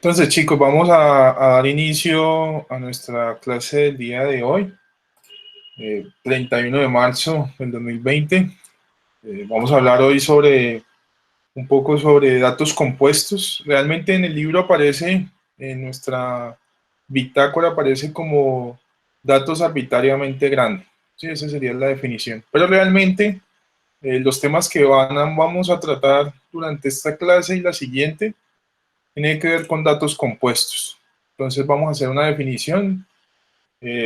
Entonces, chicos, vamos a dar inicio a nuestra clase del día de hoy, 31 de marzo del 2020. Vamos a hablar hoy un poco sobre datos compuestos. Realmente en el libro aparece, en nuestra bitácora aparece como datos arbitrariamente grandes. Sí, esa sería la definición. Pero realmente los temas que vamos a tratar durante esta clase y la siguiente tiene que ver con datos compuestos. Entonces vamos a hacer una definición,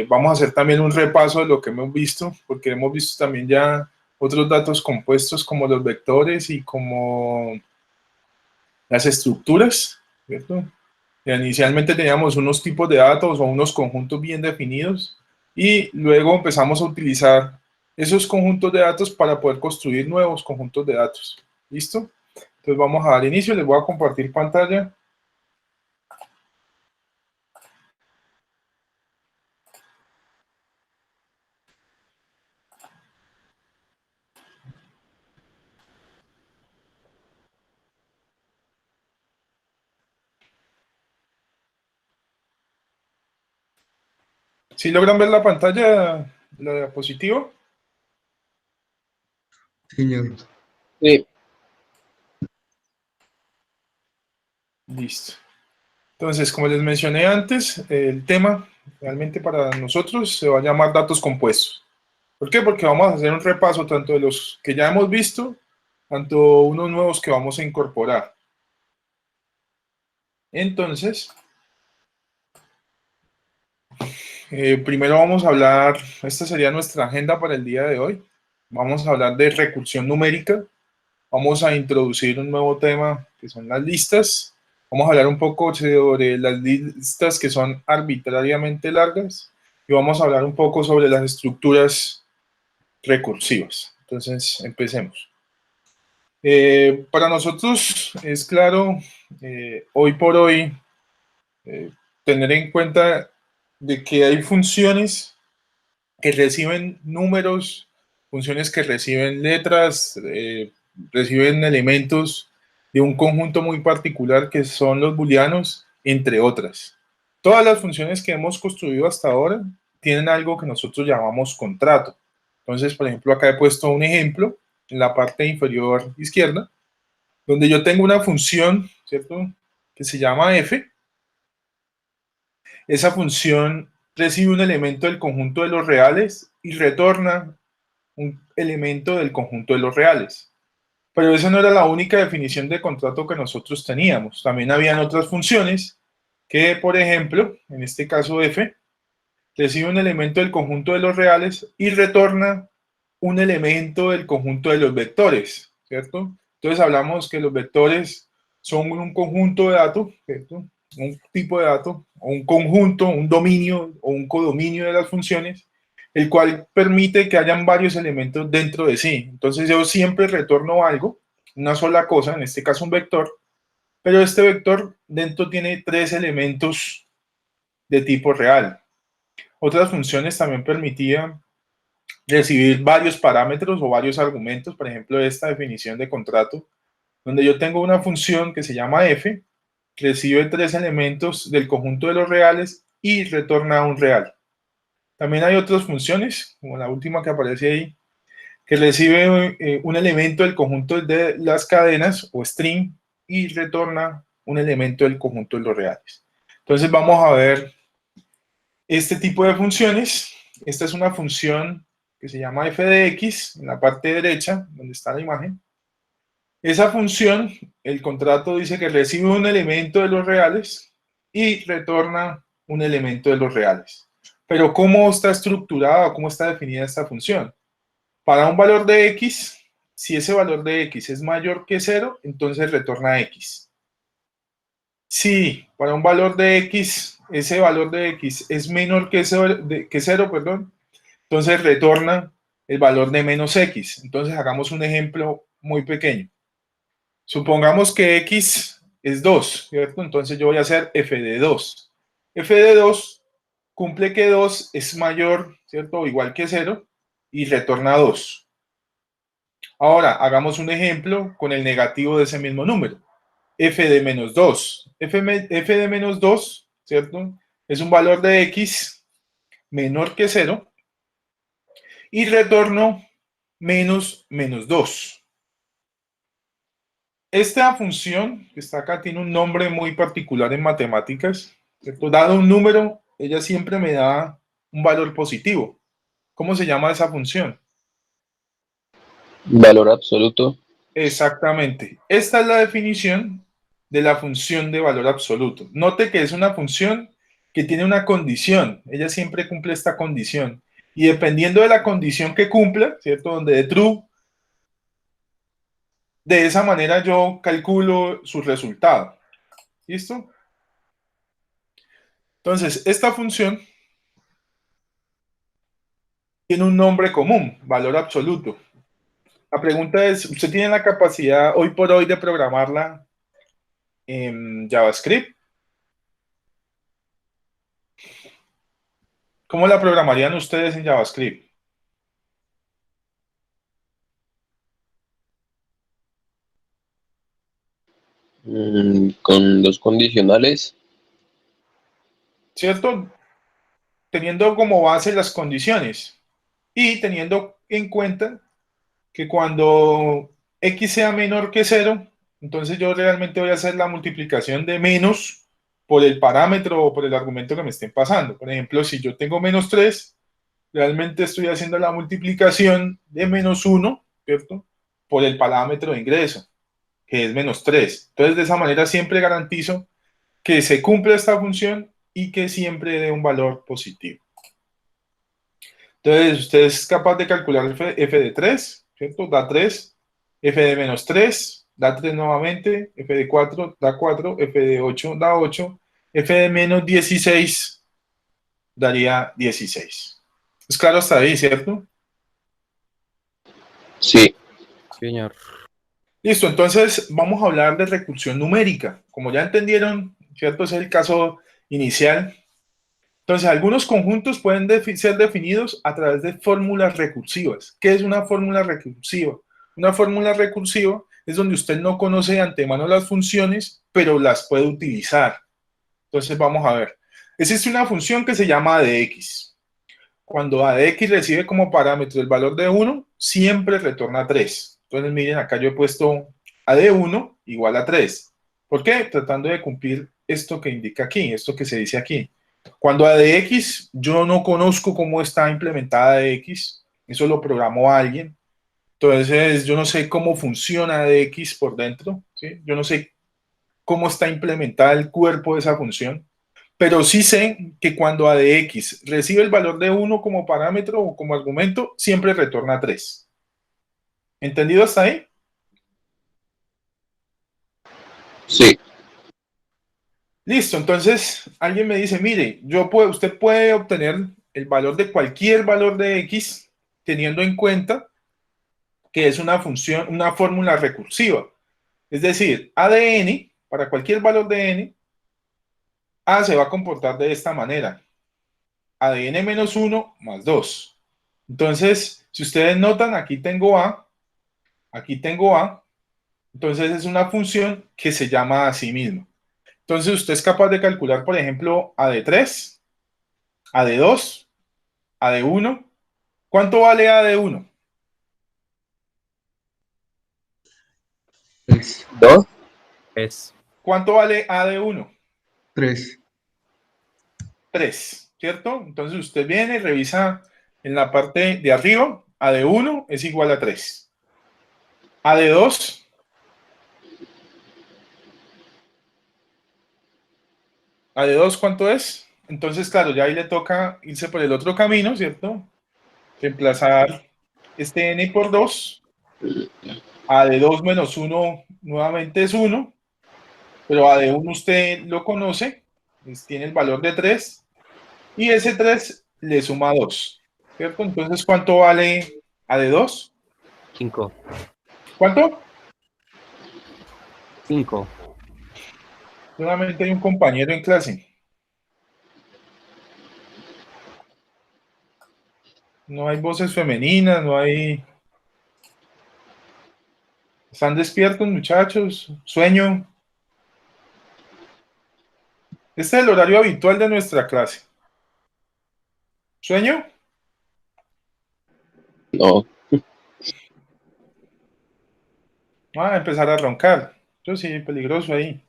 vamos a hacer también un repaso de lo que hemos visto, porque hemos visto también ya otros datos compuestos como los vectores y como las estructuras, ¿cierto? Inicialmente teníamos unos tipos de datos o unos conjuntos bien definidos y luego empezamos a utilizar esos conjuntos de datos para poder construir nuevos conjuntos de datos. ¿Listo? Entonces vamos a dar inicio, les voy a compartir pantalla. ¿Sí logran ver la pantalla, la diapositiva? Señor. Sí. Listo. Entonces, como les mencioné antes, el tema realmente para nosotros se va a llamar datos compuestos. ¿Por qué? Porque vamos a hacer un repaso tanto de los que ya hemos visto, tanto unos nuevos que vamos a incorporar. Entonces, primero vamos a hablar, esta sería nuestra agenda para el día de hoy. Vamos a hablar de recursión numérica. Vamos a introducir un nuevo tema que son las listas. Vamos a hablar un poco sobre las listas que son arbitrariamente largas y vamos a hablar un poco sobre las estructuras recursivas. Entonces, empecemos. Para nosotros es claro, hoy por hoy, tener en cuenta de que hay funciones que reciben números, funciones que reciben letras, reciben elementos de un conjunto muy particular que son los booleanos, entre otras. Todas las funciones que hemos construido hasta ahora tienen algo que nosotros llamamos contrato. Entonces, por ejemplo, acá he puesto un ejemplo en la parte inferior izquierda, donde yo tengo una función, ¿cierto?, que se llama f. Esa función recibe un elemento del conjunto de los reales y retorna un elemento del conjunto de los reales. Pero esa no era la única definición de contrato que nosotros teníamos. También habían otras funciones que, por ejemplo, en este caso f, recibe un elemento del conjunto de los reales y retorna un elemento del conjunto de los vectores, ¿cierto? Entonces hablamos que los vectores son un conjunto de datos, ¿cierto? Un tipo de dato, o un conjunto, un dominio o un codominio de las funciones, el cual permite que hayan varios elementos dentro de sí. Entonces yo siempre retorno algo, una sola cosa, en este caso un vector, pero este vector dentro tiene tres elementos de tipo real. Otras funciones también permitían recibir varios parámetros o varios argumentos, por ejemplo, esta definición de contrato, donde yo tengo una función que se llama f, que recibe tres elementos del conjunto de los reales y retorna un real. También hay otras funciones, como la última que aparece ahí, que recibe un elemento del conjunto de las cadenas o string y retorna un elemento del conjunto de los reales. Entonces vamos a ver este tipo de funciones. Esta es una función que se llama f de x, en la parte derecha, donde está la imagen. Esa función, el contrato dice que recibe un elemento de los reales y retorna un elemento de los reales. Pero ¿cómo está estructurada o cómo está definida esta función? Para un valor de x, si ese valor de x es mayor que 0, entonces retorna x. Si para un valor de x, ese valor de x es menor que 0, perdón, entonces retorna el valor de menos x. Entonces hagamos un ejemplo muy pequeño. Supongamos que x es 2, ¿cierto? Entonces yo voy a hacer f de 2. F de 2 cumple que 2 es mayor, ¿cierto? O igual que 0 y retorna 2. Ahora, hagamos un ejemplo con el negativo de ese mismo número. f de menos 2. F de menos 2, ¿cierto? Es un valor de x menor que 0 y retorno menos 2. Esta función que está acá tiene un nombre muy particular en matemáticas, ¿cierto? Dado un número, ella siempre me da un valor positivo. ¿Cómo se llama esa función? Valor absoluto. Exactamente. Esta es la definición de la función de valor absoluto. Note que es una función que tiene una condición. Ella siempre cumple esta condición. Y dependiendo de la condición que cumpla, ¿cierto? Donde de true, de esa manera yo calculo su resultado. ¿Listo? Entonces, esta función tiene un nombre común, valor absoluto. La pregunta es, ¿usted tiene la capacidad hoy por hoy de programarla en JavaScript? ¿Cómo la programarían ustedes en JavaScript? Con los condicionales. ¿Cierto? Teniendo como base las condiciones y teniendo en cuenta que cuando x sea menor que 0, entonces yo realmente voy a hacer la multiplicación de menos por el parámetro o por el argumento que me estén pasando. Por ejemplo, si yo tengo menos 3, realmente estoy haciendo la multiplicación de menos 1, ¿cierto? Por el parámetro de ingreso, que es menos 3. Entonces, de esa manera siempre garantizo que se cumple esta función y que siempre dé un valor positivo. Entonces, usted es capaz de calcular f de 3, ¿cierto? Da 3, f de menos 3, da 3 nuevamente, f de 4, da 4, f de 8, da 8, f de menos 16, daría 16. Es claro hasta ahí, ¿cierto? Sí. Señor. Listo, entonces vamos a hablar de recursión numérica. Como ya entendieron, ¿cierto? Ese es el caso inicial. Entonces, algunos conjuntos pueden ser definidos a través de fórmulas recursivas. ¿Qué es una fórmula recursiva? Una fórmula recursiva es donde usted no conoce de antemano las funciones, pero las puede utilizar. Entonces, vamos a ver. Existe una función que se llama a de x. Cuando a de x recibe como parámetro el valor de 1, siempre retorna 3. Entonces, miren, acá yo he puesto a de 1 igual a 3. ¿Por qué? Tratando de cumplir esto que indica aquí, esto que se dice aquí. Cuando a de x, yo no conozco cómo está implementada de x, eso lo programó alguien. Entonces, yo no sé cómo funciona de x por dentro, ¿sí? Yo no sé cómo está implementada el cuerpo de esa función, pero sí sé que cuando a de x recibe el valor de 1 como parámetro o como argumento, siempre retorna 3. ¿Entendido hasta ahí? Sí. Listo, entonces alguien me dice, mire, usted puede obtener el valor de cualquier valor de x teniendo en cuenta que es una función, una fórmula recursiva. Es decir, a de n, para cualquier valor de n, a se va a comportar de esta manera. A de n menos 1 más 2. Entonces, si ustedes notan, aquí tengo a, aquí tengo a, entonces es una función que se llama a sí mismo. Entonces, usted es capaz de calcular, por ejemplo, a de 3, a de 2, a de 1. ¿Cuánto vale a de 1? 3, ¿Dos? Es. ¿Cuánto vale a de 1? 3, 3, ¿cierto? Entonces usted viene y revisa en la parte de arriba, a de 1 es igual a 3. A de 2, a de 2, ¿cuánto es? Entonces, claro, ya ahí le toca irse por el otro camino, ¿cierto? Reemplazar este n por 2. A de 2 menos 1 nuevamente es 1, pero a de 1 usted lo conoce, tiene el valor de 3, y ese 3 le suma 2, ¿cierto? Entonces, ¿cuánto vale a de 2? 5. ¿Cuánto? 5. Solamente hay un compañero en clase. No hay voces femeninas, no hay... ¿Están despiertos, muchachos? ¿Sueño? Este es el horario habitual de nuestra clase. ¿Sueño? No. Ah, empezar a roncar. Yo sí, peligroso ahí.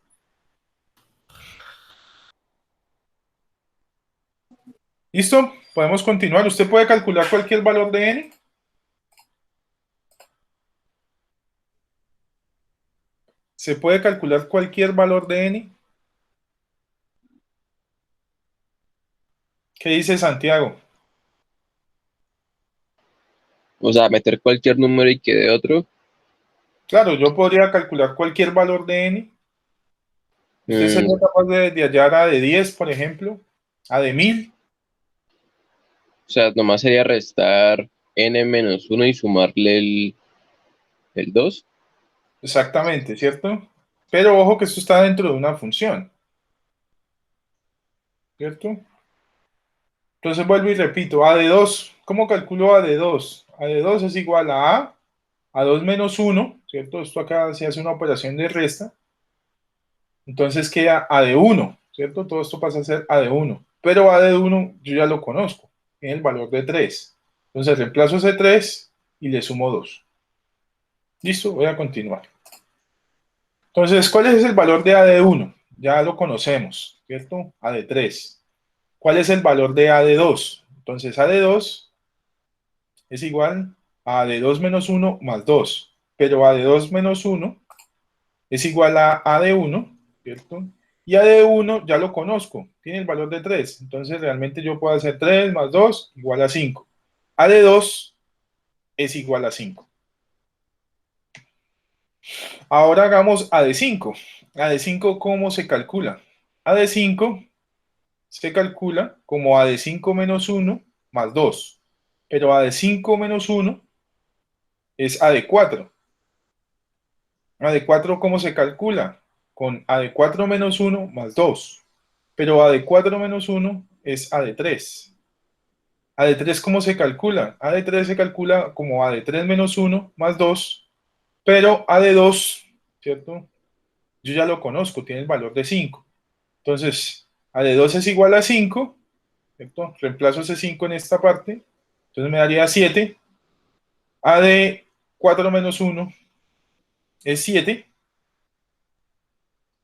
¿Listo? Podemos continuar. ¿Usted puede calcular cualquier valor de n? ¿Se puede calcular cualquier valor de n? ¿Qué dice Santiago? O sea, meter cualquier número y que de otro. Claro, yo podría calcular cualquier valor de n. ¿Usted sería Mm, capaz de hallar a de 10, por ejemplo? ¿A de 1000? o sea, nomás sería restar n menos uno y sumarle el 2. Exactamente, ¿cierto? Pero ojo que esto está dentro de una función, ¿cierto? Entonces vuelvo y repito, a de 2, ¿cómo calculo a de 2? A de 2 es igual a 2 menos 1, ¿cierto? Esto acá se hace una operación de resta. Entonces queda a de 1, ¿cierto? Todo esto pasa a ser a de 1. Pero a de 1 yo ya lo conozco, tiene el valor de 3. Entonces reemplazo ese 3 y le sumo 2. Listo, voy a continuar. Entonces, ¿cuál es el valor de a de 1? Ya lo conocemos, ¿cierto? A de 3. ¿Cuál es el valor de a de 2? Entonces, a de 2 es igual a de 2 menos 1 más 2. Pero a de 2 menos 1 es igual a de 1, ¿cierto? Y a de 1 ya lo conozco, tiene el valor de 3. Entonces, realmente yo puedo hacer 3 más 2 igual a 5. A de 2 es igual a 5. Ahora hagamos a de 5. A de 5, ¿cómo se calcula? A de 5 se calcula como a de 5 menos 1 más 2. Pero a de 5 menos 1 es a de 4. A de 4, ¿cómo se calcula? Con a de 4 menos 1 más 2. Pero a de 4 menos 1 es a de 3. A de 3, ¿cómo se calcula? A de 3 se calcula como a de 3 menos 1 más 2. Pero a de 2, ¿cierto? Yo ya lo conozco, tiene el valor de 5. Entonces, a de 2 es igual a 5, ¿cierto? Reemplazo ese 5 en esta parte, entonces me daría 7. A de 4 menos 1 es 7,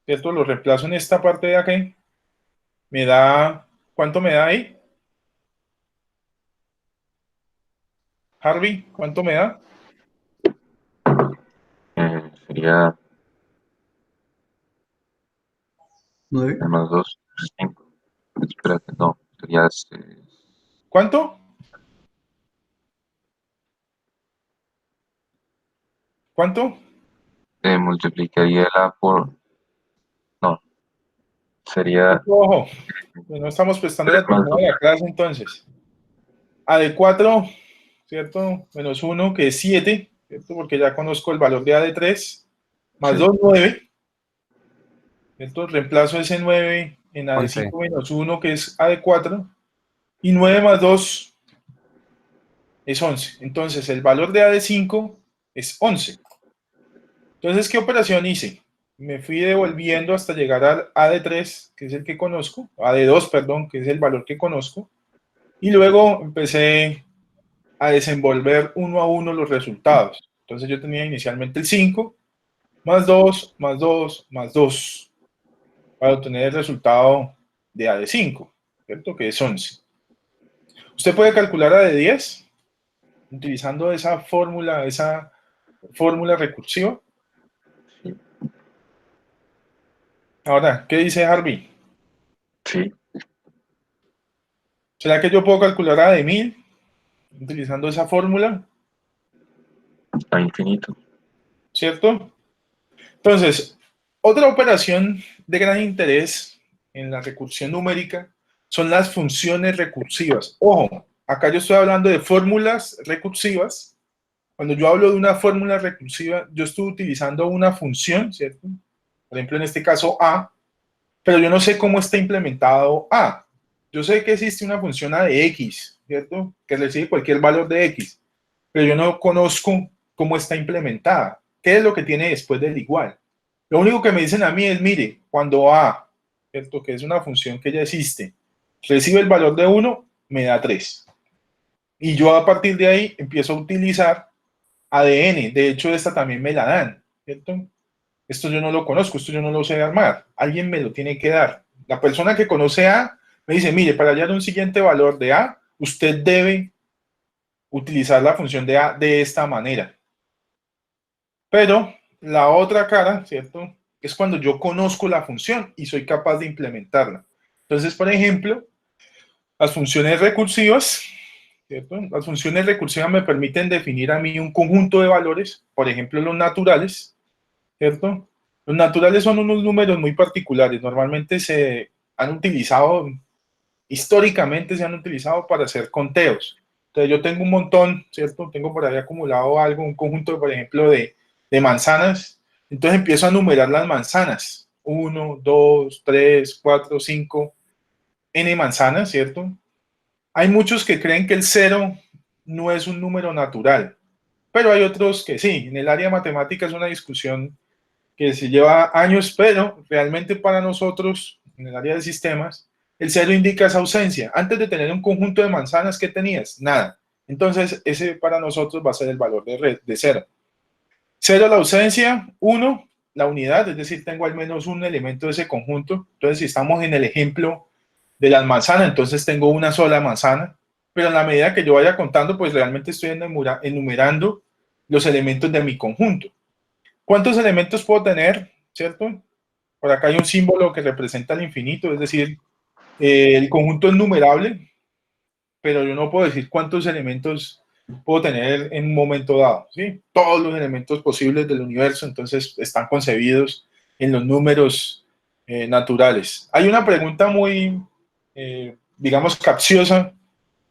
¿cierto? Lo reemplazo en esta parte de aquí, me da, ¿cuánto me da ahí? Harvey, ¿cuánto me da? Sería 9. más 2, 5. Espérate, no, sería ¿Cuánto? ¿Cuánto? multiplicaría la por, no, sería Ojo, pues no estamos prestando la 3 más atención 2. a la clase entonces. A de 4, ¿cierto? Menos 1, que es 7, ¿cierto? Porque ya conozco el valor de A de 3, más Sí. 2, 9, ¿cierto? Reemplazo ese 9 en A de 11. 5 menos 1, que es A de 4, y 9 más 2 es 11. Entonces, el valor de A de 5 es 11. Entonces, ¿qué operación hice? Me fui devolviendo hasta llegar al A de 3, que es el que conozco, A de 2, perdón, que es el valor que conozco, y luego empecé a desenvolver uno a uno los resultados. Entonces, yo tenía inicialmente el 5, más 2, más 2, más 2, para obtener el resultado de A de 5, ¿cierto? Que es 11. Usted puede calcular A de 10 utilizando esa fórmula recursiva. Sí, Ahora, ¿qué dice Harvey? sí, ¿Será que yo puedo calcular A de 1000 utilizando esa fórmula? a infinito. ¿Cierto? Entonces, otra operación de gran interés en la recursión numérica son las funciones recursivas. Ojo, acá yo estoy hablando de fórmulas recursivas. Cuando yo hablo de una fórmula recursiva, yo estoy utilizando una función, ¿cierto? Por ejemplo, en este caso A, pero yo no sé cómo está implementado A. Yo sé que existe una función A de X, ¿cierto? Que recibe cualquier valor de X, pero yo no conozco cómo está implementada. ¿Qué es lo que tiene después del igual? Lo único que me dicen a mí es, mire, cuando A ¿cierto? Que es una función que ya existe. Recibe el valor de 1, me da 3. Y yo a partir de ahí empiezo a utilizar ADN. De hecho, esta también me la dan, ¿cierto? Esto yo no lo conozco, esto yo no lo sé armar. Alguien me lo tiene que dar. La persona que conoce A me dice, mire, para hallar un siguiente valor de A, usted debe utilizar la función de A de esta manera. Pero la otra cara, ¿cierto? Es cuando yo conozco la función y soy capaz de implementarla. Entonces, por ejemplo, las funciones recursivas, ¿cierto? Las funciones recursivas me permiten definir a mí un conjunto de valores, por ejemplo, los naturales, ¿cierto? Los naturales son unos números muy particulares, normalmente se han utilizado, históricamente se han utilizado para hacer conteos. Entonces yo tengo un montón, ¿cierto? Tengo por ahí acumulado algo, un conjunto, por ejemplo, de manzanas, entonces empiezo a numerar las manzanas, 1, 2, 3, 4, 5, n manzanas, ¿cierto? Hay muchos que creen que el 0 no es un número natural, pero hay otros que sí. En el área de matemática es una discusión que se lleva años, pero realmente para nosotros, en el área de sistemas, el 0 indica esa ausencia. Antes de tener un conjunto de manzanas, ¿qué tenías? Nada. Entonces, ese para nosotros va a ser el valor de 0. 0 la ausencia, 1 la unidad, es decir, tengo al menos un elemento de ese conjunto. Entonces, si estamos en el ejemplo de las manzanas, entonces tengo una sola manzana, pero en la medida que yo vaya contando, pues realmente estoy enumerando los elementos de mi conjunto. ¿Cuántos elementos puedo tener? ¿Cierto? Por acá hay un símbolo que representa el infinito, es decir, el conjunto es numerable, pero yo no puedo decir cuántos elementos puedo tener en un momento dado, ¿sí? Todos los elementos posibles del universo, entonces están concebidos en los números naturales. Hay una pregunta muy, digamos, capciosa,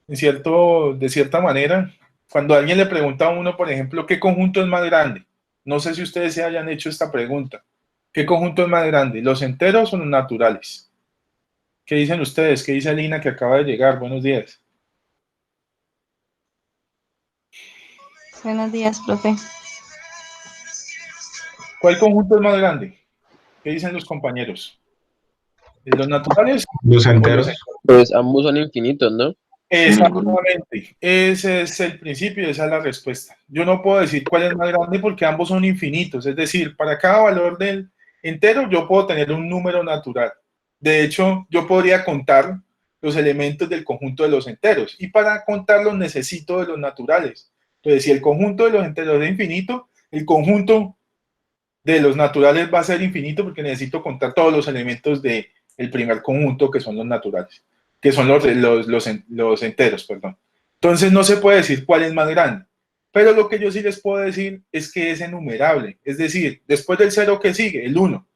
de cierta manera, cuando alguien le pregunta a uno, por ejemplo, ¿qué conjunto es más grande? No sé si ustedes se hayan hecho esta pregunta. ¿Qué conjunto es más grande, los enteros o los naturales? ¿Qué dicen ustedes? ¿Qué dice Lina que acaba de llegar? Buenos días. Buenos días, profe. ¿Cuál conjunto es más grande? ¿Qué dicen los compañeros? ¿Los naturales Los o los enteros. enteros? Pues ambos son infinitos, ¿no? Exactamente. Ese es el principio, esa es la respuesta. Yo no puedo decir cuál es más grande porque ambos son infinitos. Es decir, para cada valor del entero yo puedo tener un número natural. De hecho, yo podría contar los elementos del conjunto de los enteros. Y para contarlos necesito de los naturales. Entonces, si el conjunto de los enteros es infinito, el conjunto de los naturales va a ser infinito porque necesito contar todos los elementos del primer conjunto que son los naturales, que son los enteros, perdón. Entonces no se puede decir cuál es más grande, pero lo que yo sí les puedo decir es que es enumerable, es decir, después del 0 que sigue, el 1.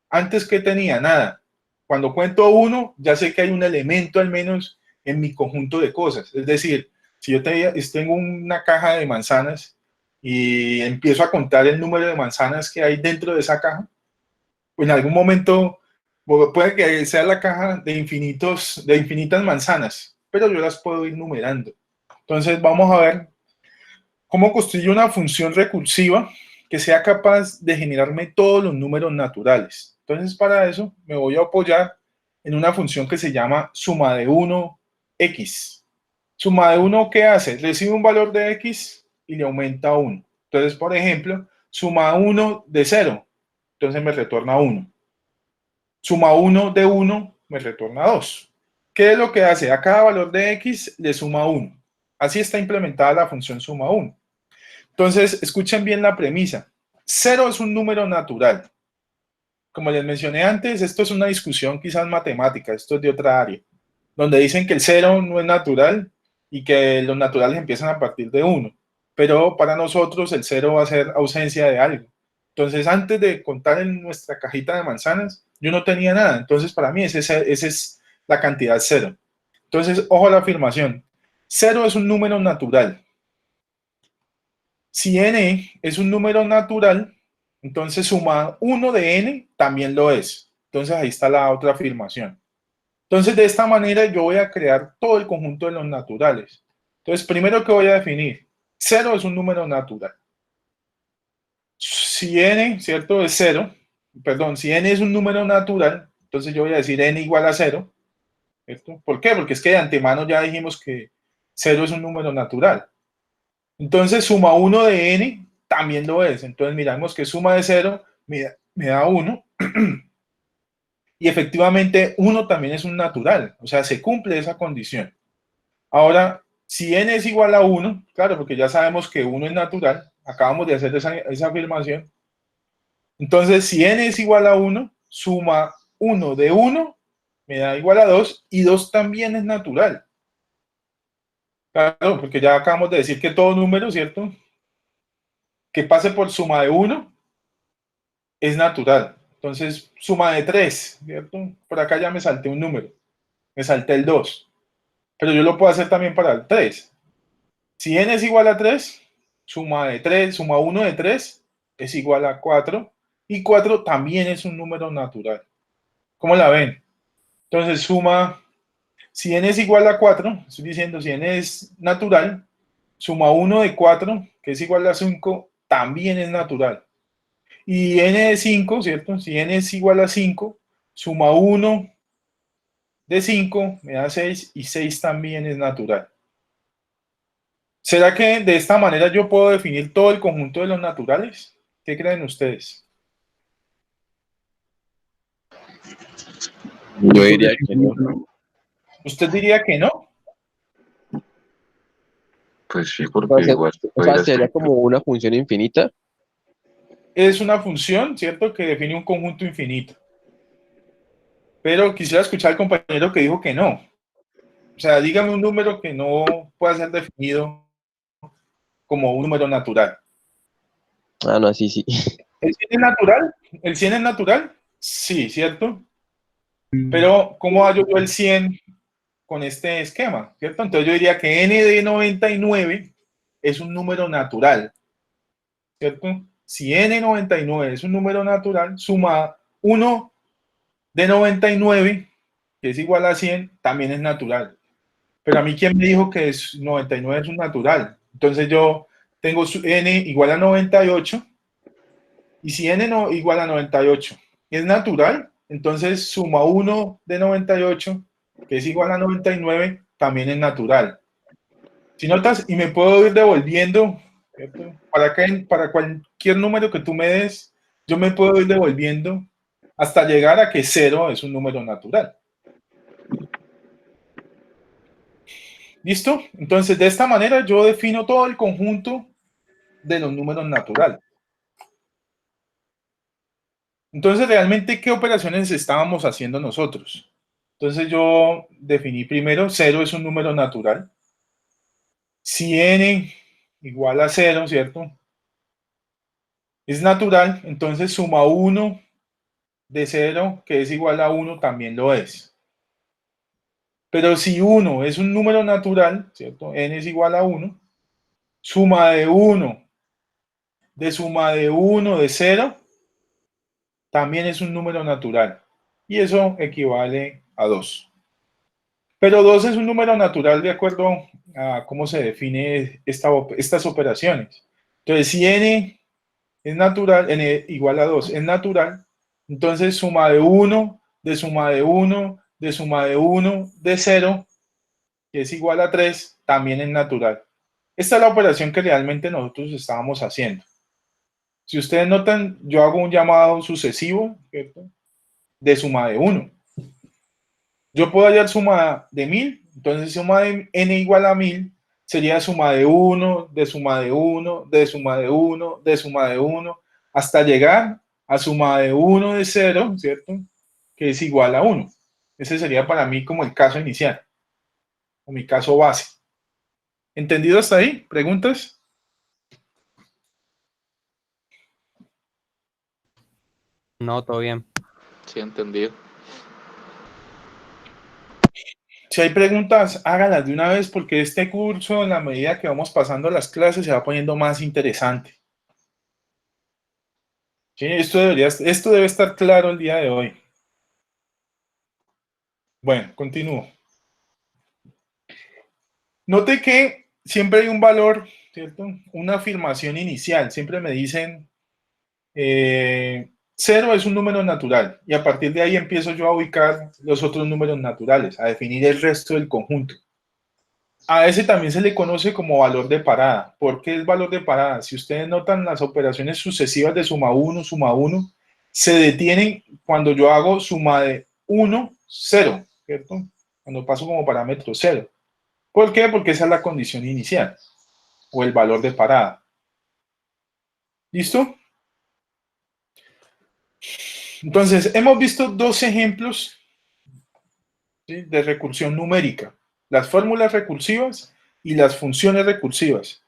Antes que tenía nada. Cuando cuento 1, ya sé que hay un elemento al menos en mi conjunto de cosas, es decir, si yo tengo una caja de manzanas y empiezo a contar el número de manzanas que hay dentro de esa caja, pues en algún momento puede que sea la caja de infinitas manzanas, pero yo las puedo ir numerando. Entonces vamos a ver cómo construyo una función recursiva que sea capaz de generarme todos los números naturales. Entonces para eso me voy a apoyar en una función que se llama suma de 1 x. Suma de 1, ¿qué hace? Recibe un valor de x y le aumenta 1. Entonces, por ejemplo, suma 1 de 0, entonces me retorna 1. Suma 1 de 1, me retorna 2. ¿Qué es lo que hace? A cada valor de x le suma 1. Así está implementada la función suma 1. Entonces, escuchen bien la premisa. 0 es un número natural. Como les mencioné antes, esto es una discusión quizás matemática, esto es de otra área, donde dicen que el 0 no es natural y que los naturales empiezan a partir de 1. Pero para nosotros el 0 va a ser ausencia de algo. Entonces, antes de contar en nuestra cajita de manzanas, yo no tenía nada. Entonces, para mí, esa es la cantidad 0. Entonces, ojo a la afirmación. 0 es un número natural. Si n es un número natural, entonces suma 1 de n también lo es. Entonces, ahí está la otra afirmación. Entonces, de esta manera yo voy a crear todo el conjunto de los naturales. Entonces, primero que voy a definir, 0 es un número natural. Si n, ¿cierto? Es 0, perdón, si n es un número natural, Entonces yo voy a decir n igual a 0, ¿cierto? ¿Por qué? Porque es que de antemano ya dijimos que 0 es un número natural. Entonces suma 1 de n también lo es. Entonces miramos que suma de 0 me da 1. Y efectivamente 1 también es un natural. O sea, se cumple esa condición. Ahora, si n es igual a 1, claro, porque ya sabemos que 1 es natural, acabamos de hacer esa afirmación. Entonces, si n es igual a 1, suma 1 de 1 me da igual a 2, y 2 también es natural. Claro, porque ya acabamos de decir que todo número, ¿cierto?, que pase por suma de 1 es natural. Entonces, suma de 3, ¿cierto? Por acá ya me salté un número, me salté el 2, pero yo lo puedo hacer también para el 3. Si n es igual a 3, suma 1 de 3 es igual a 4, y 4 también es un número natural. ¿Cómo la ven? Entonces si n es igual a 4, estoy diciendo si n es natural, suma 1 de 4, que es igual a 5, también es natural. Y n de 5, ¿cierto? Si n es igual a 5, suma 1 de 5, me da 6, y 6 también es natural. ¿Será que de esta manera yo puedo definir todo el conjunto de los naturales? ¿Qué creen ustedes? Yo diría que no. ¿Usted diría que no? Pues sí, O porque sea, igual o puede ir sea, hasta sería como infinito. una función infinita. Es una función, ¿cierto?, que define un conjunto infinito. Pero quisiera escuchar al compañero que dijo que no. O sea, dígame un número que no pueda ser definido como un número natural. Ah, no, sí, sí. ¿El 100 es natural? ¿El 100 es natural? Sí, ¿cierto? Pero, ¿cómo hallo yo el 100 con este esquema? ¿Cierto? Entonces yo diría que n de 99 es un número natural, ¿cierto? Si n99 es un número natural, suma 1 de 99, que es igual a 100, también es natural. Pero a mí, ¿quién me dijo que 99 es un natural? Entonces yo tengo n igual a 98, y si n no igual a 98 es natural, entonces suma 1 de 98, que es igual a 99, también es natural. Si notas, y me puedo ir devolviendo, ¿cierto? Para cualquier número que tú me des, yo me puedo ir devolviendo hasta llegar a que 0 es un número natural. ¿Listo? Entonces, de esta manera yo defino todo el conjunto de los números naturales. Entonces, realmente, ¿qué operaciones estábamos haciendo nosotros? Entonces, yo definí primero, 0 es un número natural. Si n igual a 0, ¿cierto?, es natural, entonces suma 1 de 0, que es igual a 1, también lo es. Pero si 1 es un número natural, ¿cierto?, n es igual a 1, suma de 1 de 0, también es un número natural. Y eso equivale a 2. Pero 2 es un número natural de acuerdo a cómo se define estas operaciones. Entonces, si n es natural, n igual a 2 es natural, entonces suma de 1, de suma de 1, de suma de 1, de 0, que es igual a 3, también es natural. Esta es la operación que realmente nosotros estábamos haciendo. Si ustedes notan, yo hago un llamado sucesivo, ¿cierto?, de suma de 1. Yo puedo hallar suma de 1000, entonces suma de n igual a 1000 sería suma de 1, de suma de 1, de suma de 1, de suma de 1, hasta llegar a suma de 1 de 0, ¿cierto?, que es igual a 1. Ese sería para mí como el caso inicial, o mi caso base. ¿Entendido hasta ahí? ¿Preguntas? No, todo bien. Sí, entendido. Si hay preguntas, háganlas de una vez, porque este curso, en la medida que vamos pasando las clases, se va poniendo más interesante. Sí, esto debe estar claro el día de hoy. Bueno, continúo. Note que siempre hay un valor, ¿cierto? Una afirmación inicial. Siempre me dicen, 0 es un número natural y a partir de ahí empiezo yo a ubicar los otros números naturales, a definir el resto del conjunto. A ese también se le conoce como valor de parada. ¿Por qué el valor de parada? Si ustedes notan, las operaciones sucesivas de suma 1, se detienen cuando yo hago suma de 1, 0, ¿cierto? Cuando paso como parámetro 0. ¿Por qué? Porque esa es la condición inicial o el valor de parada. ¿Listo? Entonces, hemos visto dos ejemplos, ¿sí?, de recursión numérica. Las fórmulas recursivas y las funciones recursivas.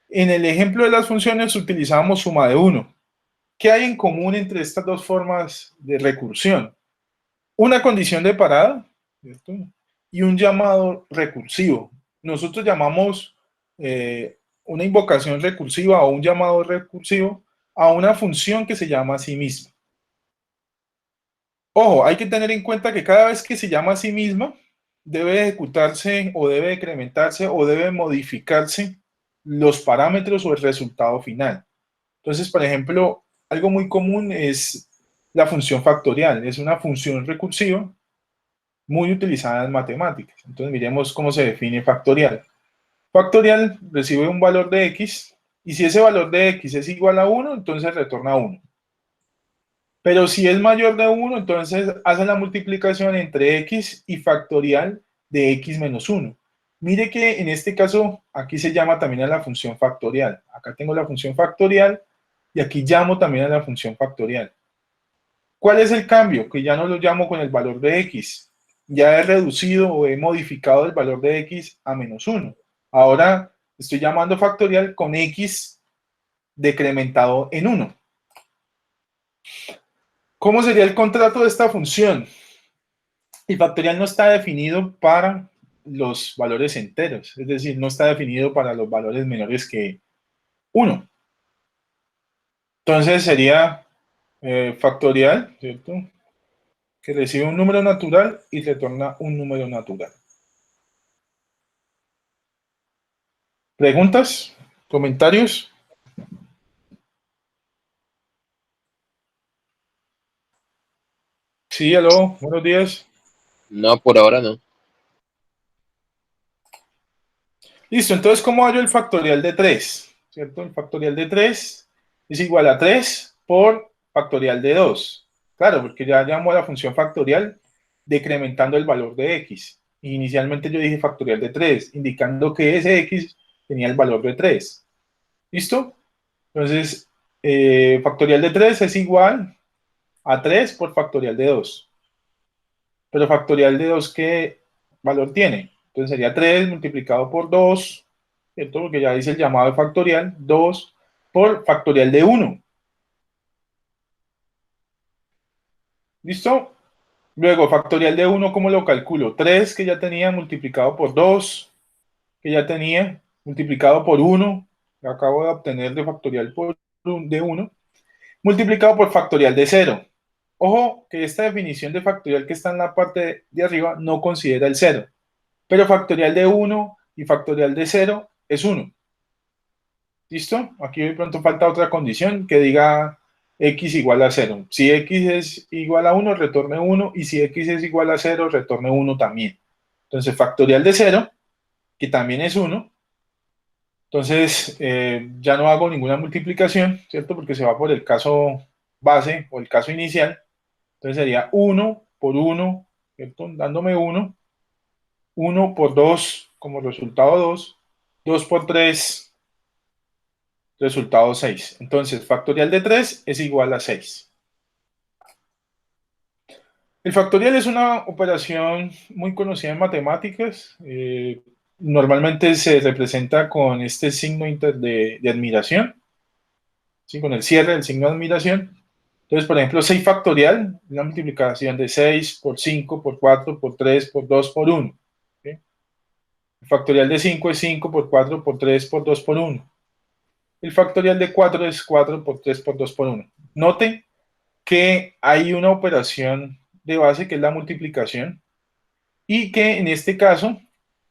En el ejemplo de las funciones utilizábamos suma de 1. ¿Qué hay en común entre estas dos formas de recursión? Una condición de parada, ¿cierto?, y un llamado recursivo. Nosotros llamamos una invocación recursiva o un llamado recursivo a una función que se llama a sí misma. Ojo, hay que tener en cuenta que cada vez que se llama a sí misma, debe ejecutarse o debe decrementarse o debe modificarse los parámetros o el resultado final. Entonces, por ejemplo, algo muy común es la función factorial. Es una función recursiva muy utilizada en matemáticas. Entonces, miremos cómo se define factorial. Factorial recibe un valor de x y si ese valor de x es igual a 1, entonces retorna 1. Pero si es mayor de 1, entonces hace la multiplicación entre x y factorial de x menos 1. Mire que en este caso, aquí se llama también a la función factorial. Acá tengo la función factorial y aquí llamo también a la función factorial. ¿Cuál es el cambio? Que ya no lo llamo con el valor de x. Ya he reducido o he modificado el valor de x a menos 1. Ahora estoy llamando factorial con x decrementado en 1. ¿Cómo sería el contrato de esta función? El factorial no está definido para los valores enteros, es decir, no está definido para los valores menores que 1. Entonces sería factorial, ¿cierto?, que recibe un número natural y retorna un número natural. ¿Preguntas? ¿Comentarios? Sí, aló, buenos días. No, por ahora no. Listo, entonces, ¿cómo hallo el factorial de 3? ¿Cierto? El factorial de 3 es igual a 3 por factorial de 2. Claro, porque ya llamo a la función factorial decrementando el valor de x. Inicialmente yo dije factorial de 3, indicando que ese x tenía el valor de 3. ¿Listo? Entonces, factorial de 3 es igual a 3 por factorial de 2. Pero factorial de 2, ¿qué valor tiene? Entonces sería 3 multiplicado por 2, ¿cierto? Porque ya dice el llamado de factorial, 2 por factorial de 1. ¿Listo? Luego, factorial de 1, ¿cómo lo calculo? 3 que ya tenía multiplicado por 2, que ya tenía multiplicado por 1, que acabo de obtener de factorial de 1, multiplicado por factorial de 0. Ojo que esta definición de factorial que está en la parte de arriba no considera el 0. Pero factorial de 1 y factorial de 0 es 1. ¿Listo? Aquí de pronto falta otra condición que diga x igual a 0. Si x es igual a 1, retorne 1, y si x es igual a 0, retorne 1 también. Entonces, factorial de 0, que también es 1. Entonces, ya no hago ninguna multiplicación, ¿cierto? Porque se va por el caso base o el caso inicial. Entonces sería 1 por 1, ¿cierto?, dándome 1. 1 por 2 como resultado 2. 2 por 3, resultado 6. Entonces, factorial de 3 es igual a 6. El factorial es una operación muy conocida en matemáticas. Normalmente se representa con este signo de admiración, ¿sí?, con el cierre del signo de admiración. Entonces, por ejemplo, 6 factorial es la multiplicación de 6 por 5, por 4, por 3, por 2, por 1. ¿Sí? El factorial de 5 es 5 por 4, por 3, por 2, por 1. El factorial de 4 es 4 por 3, por 2, por 1. Noten que hay una operación de base que es la multiplicación y que en este caso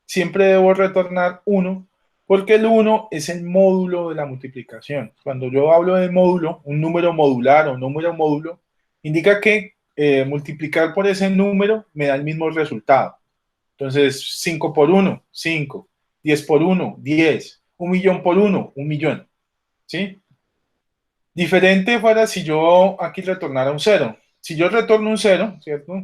siempre debo retornar 1 porque el 1 es el módulo de la multiplicación. Cuando yo hablo de módulo, un número modular o número módulo, Indica que multiplicar por ese número me da el mismo resultado. Entonces, 5 por 1, 5. 10 por 1, 10. 1.000.000 por 1, 1.000.000. ¿Sí? Diferente fuera si yo aquí retornara un 0. Si yo retorno un 0, ¿cierto?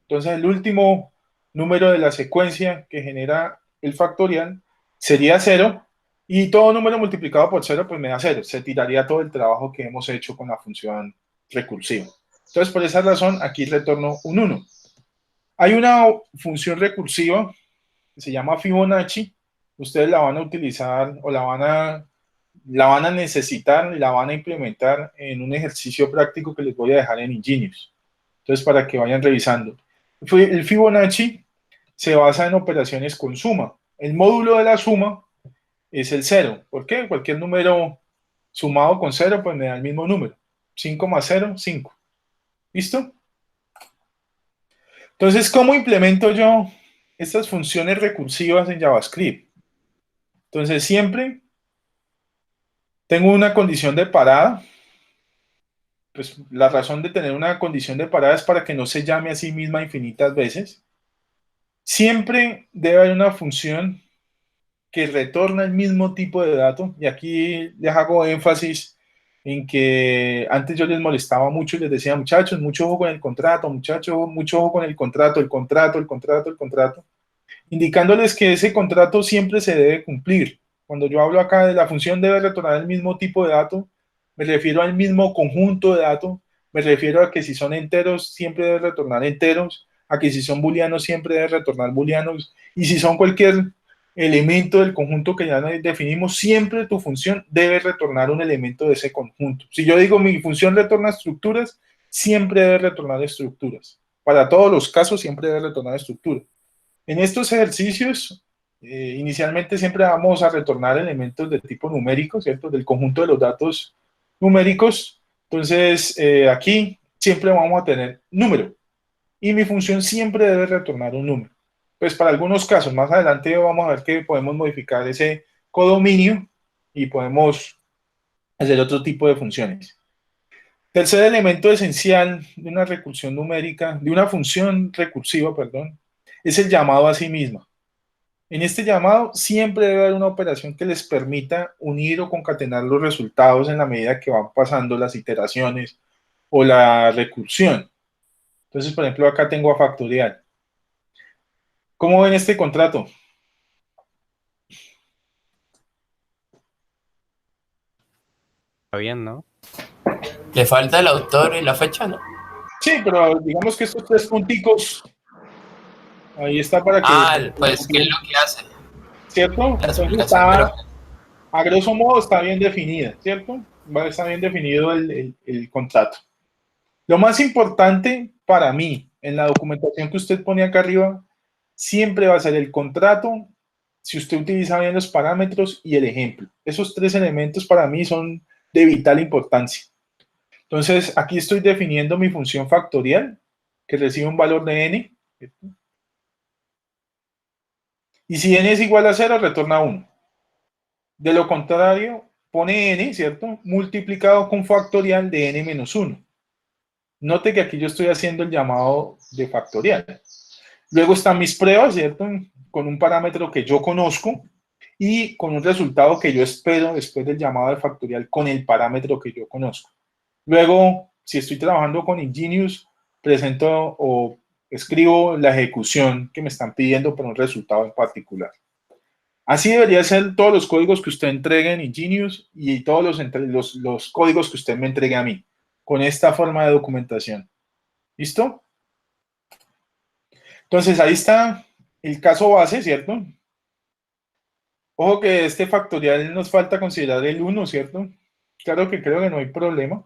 Entonces el último número de la secuencia que genera el factorial sería 0 y todo número multiplicado por 0 pues me da 0. Se tiraría todo el trabajo que hemos hecho con la función recursiva. Entonces por esa razón aquí retorno un 1. Hay una función recursiva que se llama Fibonacci. Ustedes la van a utilizar o la van a necesitar y la van a implementar en un ejercicio práctico que les voy a dejar en Ingenious. Entonces, para que vayan revisando. El Fibonacci se basa en operaciones con suma. El módulo de la suma es el 0. ¿Por qué? Cualquier número sumado con 0, pues me da el mismo número. 5 más 0, 5. ¿Listo? Entonces, ¿cómo implemento yo estas funciones recursivas en JavaScript? Entonces, siempre tengo una condición de parada. Pues la razón de tener una condición de parada es para que no se llame a sí misma infinitas veces. Siempre debe haber una función que retorna el mismo tipo de dato. Y aquí les hago énfasis en que antes yo les molestaba mucho y les decía, muchachos, mucho ojo con el contrato, muchachos, mucho ojo con el contrato, el contrato, el contrato, el contrato, indicándoles que ese contrato siempre se debe cumplir. Cuando yo hablo acá de la función debe retornar el mismo tipo de dato, me refiero al mismo conjunto de datos, me refiero a que si son enteros siempre debe retornar enteros, a que si son booleanos siempre debe retornar booleanos, y si son cualquier elemento del conjunto que ya definimos, siempre tu función debe retornar un elemento de ese conjunto. Si yo digo mi función retorna estructuras, siempre debe retornar estructuras. Para todos los casos siempre debe retornar estructuras. En estos ejercicios, inicialmente siempre vamos a retornar elementos de tipo numérico, ¿cierto? Del conjunto de los datos numéricos. Entonces, aquí siempre vamos a tener número. Y mi función siempre debe retornar un número. Pues para algunos casos, más adelante vamos a ver que podemos modificar ese codominio y podemos hacer otro tipo de funciones. Tercer elemento esencial de una recursión numérica, de una función recursiva, perdón, es el llamado a sí misma. En este llamado siempre debe haber una operación que les permita unir o concatenar los resultados en la medida que van pasando las iteraciones o la recursión. Entonces, por ejemplo, acá tengo a factorial. ¿Cómo ven este contrato? Está bien, ¿no? Le falta el autor y la fecha, ¿no? Sí, pero digamos que estos 3 punticos, ahí está para que... Pues, ¿qué es lo que hace? ¿Cierto? La Entonces explicación, está, a grosso modo está bien definida, ¿cierto? Está bien definido el contrato. Lo más importante para mí en la documentación que usted pone acá arriba siempre va a ser el contrato, si usted utiliza bien los parámetros y el ejemplo. Esos 3 elementos para mí son de vital importancia. Entonces, aquí estoy definiendo mi función factorial, que recibe un valor de n. ¿Cierto? Y si n es igual a 0, retorna 1. De lo contrario, pone n, ¿cierto? Multiplicado con factorial de n menos 1. Note que aquí yo estoy haciendo el llamado de factorial. Luego están mis pruebas, ¿cierto? Con un parámetro que yo conozco y con un resultado que yo espero después del llamado de factorial con el parámetro que yo conozco. Luego, si estoy trabajando con Ingenious, presento o escribo la ejecución que me están pidiendo por un resultado en particular. Así debería ser todos los códigos que usted entregue en Ingenious y todos los códigos que usted me entregue a mí, con esta forma de documentación. ¿Listo? Entonces, ahí está el caso base, ¿cierto? Ojo que este factorial nos falta considerar el 1, ¿cierto? Claro que creo que no hay problema,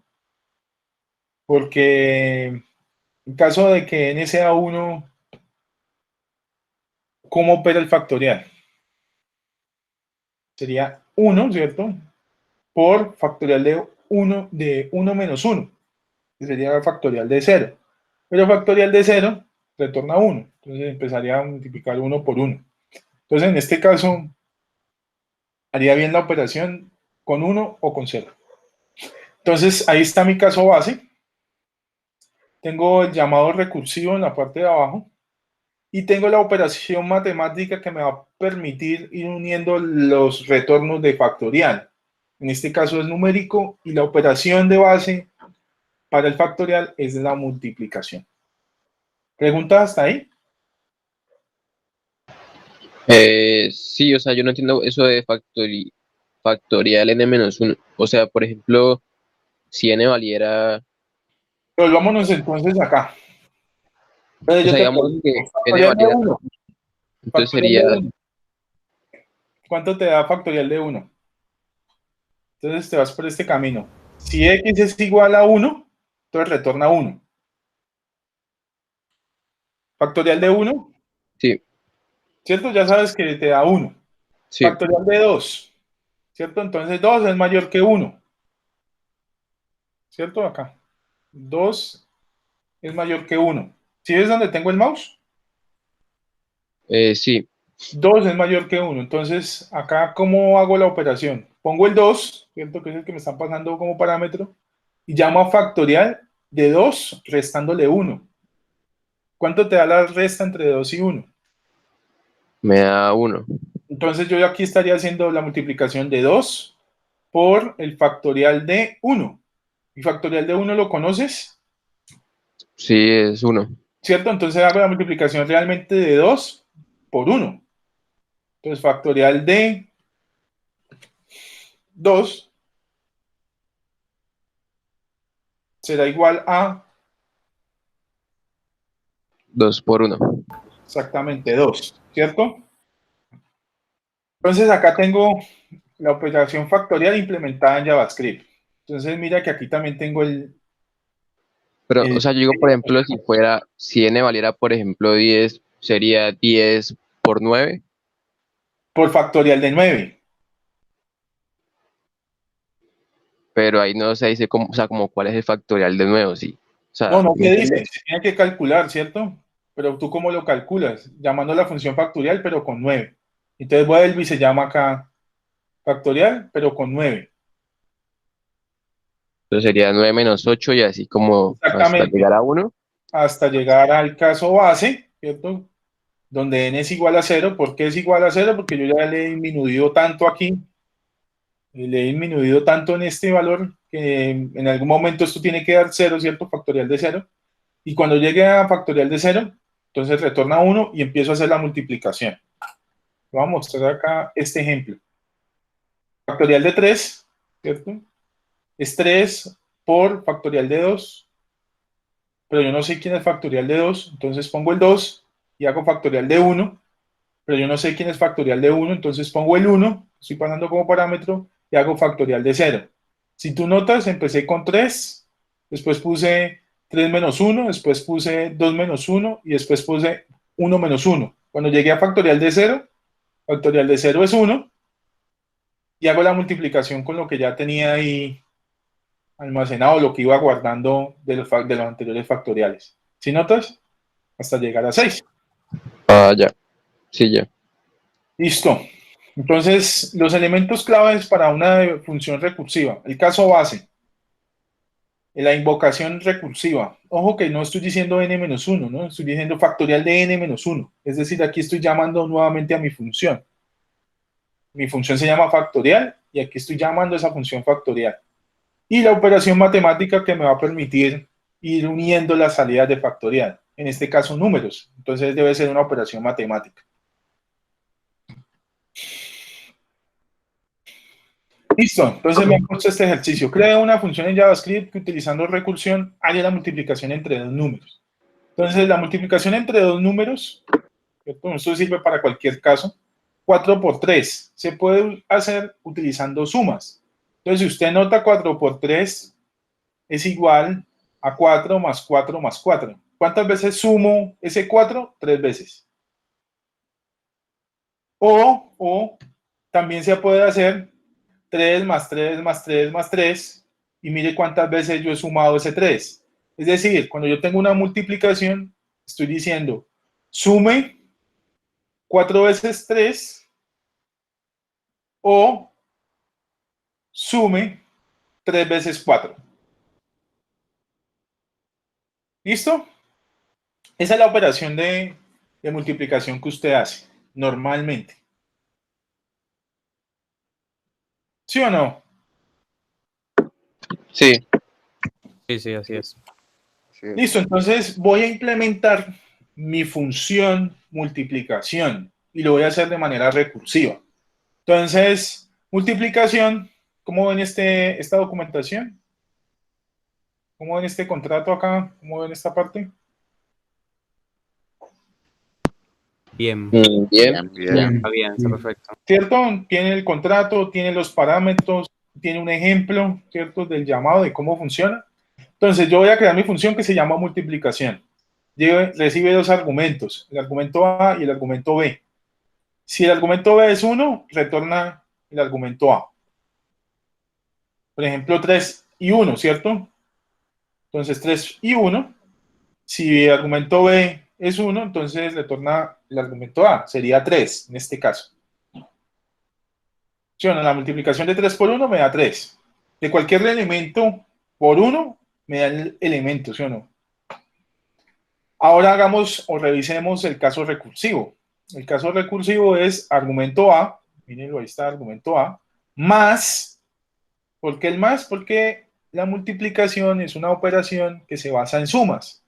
porque en caso de que n sea 1, ¿cómo opera el factorial? Sería 1, ¿cierto? Por factorial de 1 menos 1, que sería factorial de 0. Pero factorial de 0 retorna 1. Entonces empezaría a multiplicar 1 por 1. Entonces en este caso haría bien la operación con 1 o con 0. Entonces ahí está mi caso base. tengo el llamado recursivo en la parte de abajo y tengo la operación matemática que me va a permitir ir uniendo los retornos de factorial. En este caso es numérico y la operación de base para el factorial es la multiplicación. ¿Preguntas hasta ahí? Sí, o sea, yo no entiendo eso de factorial n-1. O sea, por ejemplo, si n valiera, Volvámonos entonces acá. Entonces o yo sea, te digamos pregunto, que n factorial de valiera, 1, entonces factorial sería de 1. ¿Cuánto te da factorial de 1? Entonces te vas por este camino. Si x es igual a 1, entonces retorna 1. Factorial de 1, sí, ¿cierto? Ya sabes que te da 1. sí, Factorial de 2, ¿cierto? Entonces 2 es mayor que 1, ¿cierto? Acá. 2 es mayor que 1. ¿Sí ves donde tengo el mouse? sí, 2 es mayor que 1. Entonces, acá, ¿cómo hago la operación? Pongo el 2, ¿cierto? Que es el que me están pasando como parámetro, y llamo a factorial de 2 restándole 1. ¿Cuánto te da la resta entre 2 y 1? me da 1. Entonces, yo aquí estaría haciendo la multiplicación de 2 por el factorial de 1. ¿Y factorial de 1 lo conoces? Sí, es 1. ¿Cierto? Entonces hago la multiplicación realmente de 2 por 1. Entonces, factorial de 2 será igual a 2 por 1. exactamente 2, ¿cierto? Entonces acá tengo la operación factorial implementada en JavaScript. Entonces mira que aquí también tengo Pero, o el sea, yo digo, por ejemplo, si n valiera, por ejemplo, 10, sería 10 por 9, por factorial de 9. pero ahí no se dice cómo, o sea, como cuál es el factorial de nuevo, sí. O No, sea, no ¿me se dice, entiendes? se tiene que calcular, ¿cierto? Pero tú cómo lo calculas, llamando la función factorial, pero con 9. Entonces vuelve y se llama acá factorial, pero con 9. Entonces sería 9 menos 8 y así como hasta Exactamente, llegar a 1. hasta llegar al caso base, ¿cierto? Donde n es igual a 0. ¿Por qué es igual a 0? Porque yo ya le he disminuido tanto aquí, le he disminuido tanto en este valor que en algún momento esto tiene que dar 0, ¿cierto? Factorial de 0. Y cuando llegue a factorial de 0, entonces retorna 1 y empiezo a hacer la multiplicación. Voy a mostrar acá este ejemplo. Factorial de 3, ¿cierto? Es 3 por factorial de 2, pero yo no sé quién es factorial de 2, entonces pongo el 2 y hago factorial de 1, pero yo no sé quién es factorial de 1, entonces pongo el 1, estoy pasando como parámetro y hago factorial de 0. Si tú notas, empecé con 3, después puse 3 menos 1, después puse 2 menos 1 y después puse 1 menos 1. Cuando llegué a factorial de 0 es 1 y hago la multiplicación con lo que ya tenía ahí almacenado, lo que iba guardando de los anteriores factoriales. ¿Sí notas? Hasta llegar a 6. Ah, ya. Sí, ya. Listo. Entonces, los elementos claves para una función recursiva. El caso base, la invocación recursiva. Ojo que no estoy diciendo n-1, ¿no? Estoy diciendo factorial de n-1. Es decir, aquí estoy llamando nuevamente a mi función. Mi función se llama factorial y aquí estoy llamando a esa función factorial. Y la operación matemática que me va a permitir ir uniendo las salidas de factorial. En este caso, números. Entonces, debe ser una operación matemática. Listo, entonces me han puesto este ejercicio. Crea una función en JavaScript que utilizando recursión haga la multiplicación entre dos números. Entonces, la multiplicación entre dos números, ¿cierto? Esto sirve para cualquier caso. 4 por 3 se puede hacer utilizando sumas. Entonces, si usted nota 4 por 3 es igual a 4 más 4 más 4. ¿Cuántas veces sumo ese 4? 3 veces. O también se puede hacer 3 más 3 más 3 más 3 y mire cuántas veces yo he sumado ese 3. Es decir, cuando yo tengo una multiplicación, estoy diciendo sume 4 veces 3 o sume 3 veces 4. ¿Listo? Esa es la operación de multiplicación que usted hace normalmente. ¿Sí o no? Sí. Sí, sí, así es. Sí. Listo, entonces voy a implementar mi función multiplicación y lo voy a hacer de manera recursiva. Entonces, multiplicación, ¿cómo ven esta documentación? ¿Cómo ven este contrato acá? ¿Cómo ven esta parte? Bien. Bien. Bien, bien. Está bien, está perfecto. ¿Cierto? Tiene el contrato, tiene los parámetros, tiene un ejemplo, ¿cierto? Del llamado, de cómo funciona. Entonces, yo voy a crear mi función que se llama multiplicación. Recibe dos argumentos, el argumento A y el argumento B. Si el argumento B es 1, retorna el argumento A. Por ejemplo, 3 y 1, ¿cierto? Entonces, 3 y 1. Si el argumento B es 1, entonces retorna el argumento A. Sería 3 en este caso. ¿Sí o no? La multiplicación de 3 por 1 me da 3. De cualquier elemento por 1 me da el elemento, ¿sí o no? Ahora hagamos o revisemos el caso recursivo. El caso recursivo es argumento A, mírenlo, ahí está argumento A, más, ¿por qué el más? Porque la multiplicación es una operación que se basa en sumas.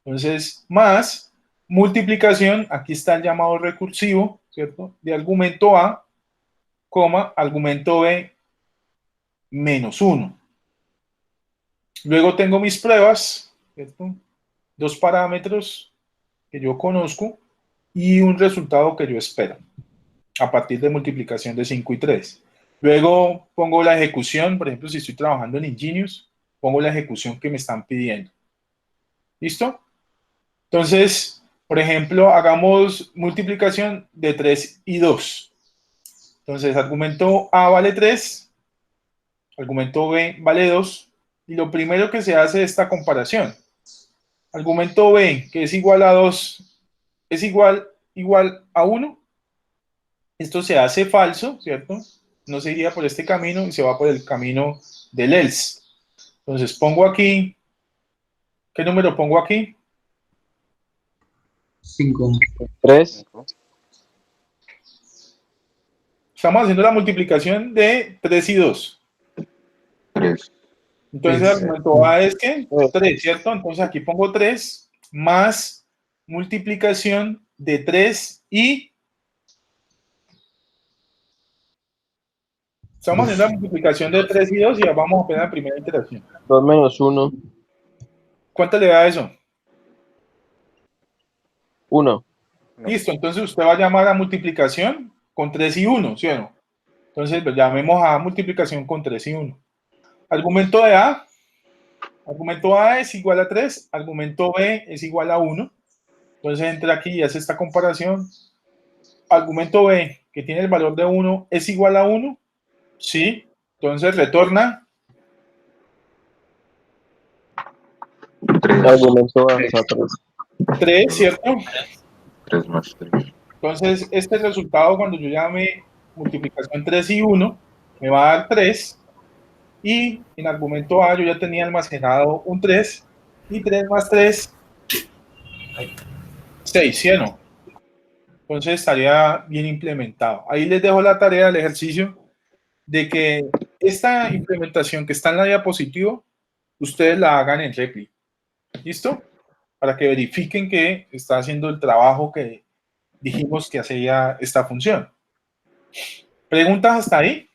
Entonces, más multiplicación, aquí está el llamado recursivo, ¿cierto? De argumento A, coma, argumento B, menos 1. Luego tengo mis pruebas, ¿cierto? Dos parámetros que yo conozco y un resultado que yo espero a partir de multiplicación de 5 y 3. Luego pongo la ejecución, por ejemplo, si estoy trabajando en Ingenious, pongo la ejecución que me están pidiendo. ¿Listo? Entonces, por ejemplo, hagamos multiplicación de 3 y 2. Entonces, argumento A vale 3, argumento B vale 2, y lo primero que se hace es esta comparación. Argumento B, que es igual a 2, es igual a 1. Esto se hace falso, ¿cierto? No se iría por este camino y se va por el camino del else. Entonces pongo aquí, ¿qué número pongo aquí? 5. 3. Estamos haciendo la multiplicación de 3 y 2. 3. Entonces el argumento A es ¿qué? 3, ¿cierto? Entonces aquí pongo 3 más multiplicación de 3 y... Estamos haciendo la multiplicación de 3 y 2 y ya vamos a ver la primera iteración. 2 menos 1. ¿Cuánto le da eso? 1. Listo, entonces usted va a llamar a multiplicación con 3 y 1, ¿sí o no? Entonces pues, llamemos a multiplicación con 3 y 1. Argumento de A, argumento A es igual a 3, argumento B es igual a 1. Entonces entra aquí y hace esta comparación. Argumento B, que tiene el valor de 1, es igual a 1. Sí, entonces retorna 3. Argumento A, o sea, 3. 3, ¿cierto? 3 más 3. Entonces este resultado cuando yo llame multiplicación 3 y 1, me va a dar 3. Y en argumento A yo ya tenía almacenado un 3. Y 3 más 3, 6, ¿sí o no? Entonces estaría bien implementado. Ahí les dejo la tarea, el ejercicio, de que esta implementación que está en la diapositiva, ustedes la hagan en Repli. ¿Listo? Para que verifiquen que está haciendo el trabajo que dijimos que hacía esta función. ¿Preguntas hasta ahí?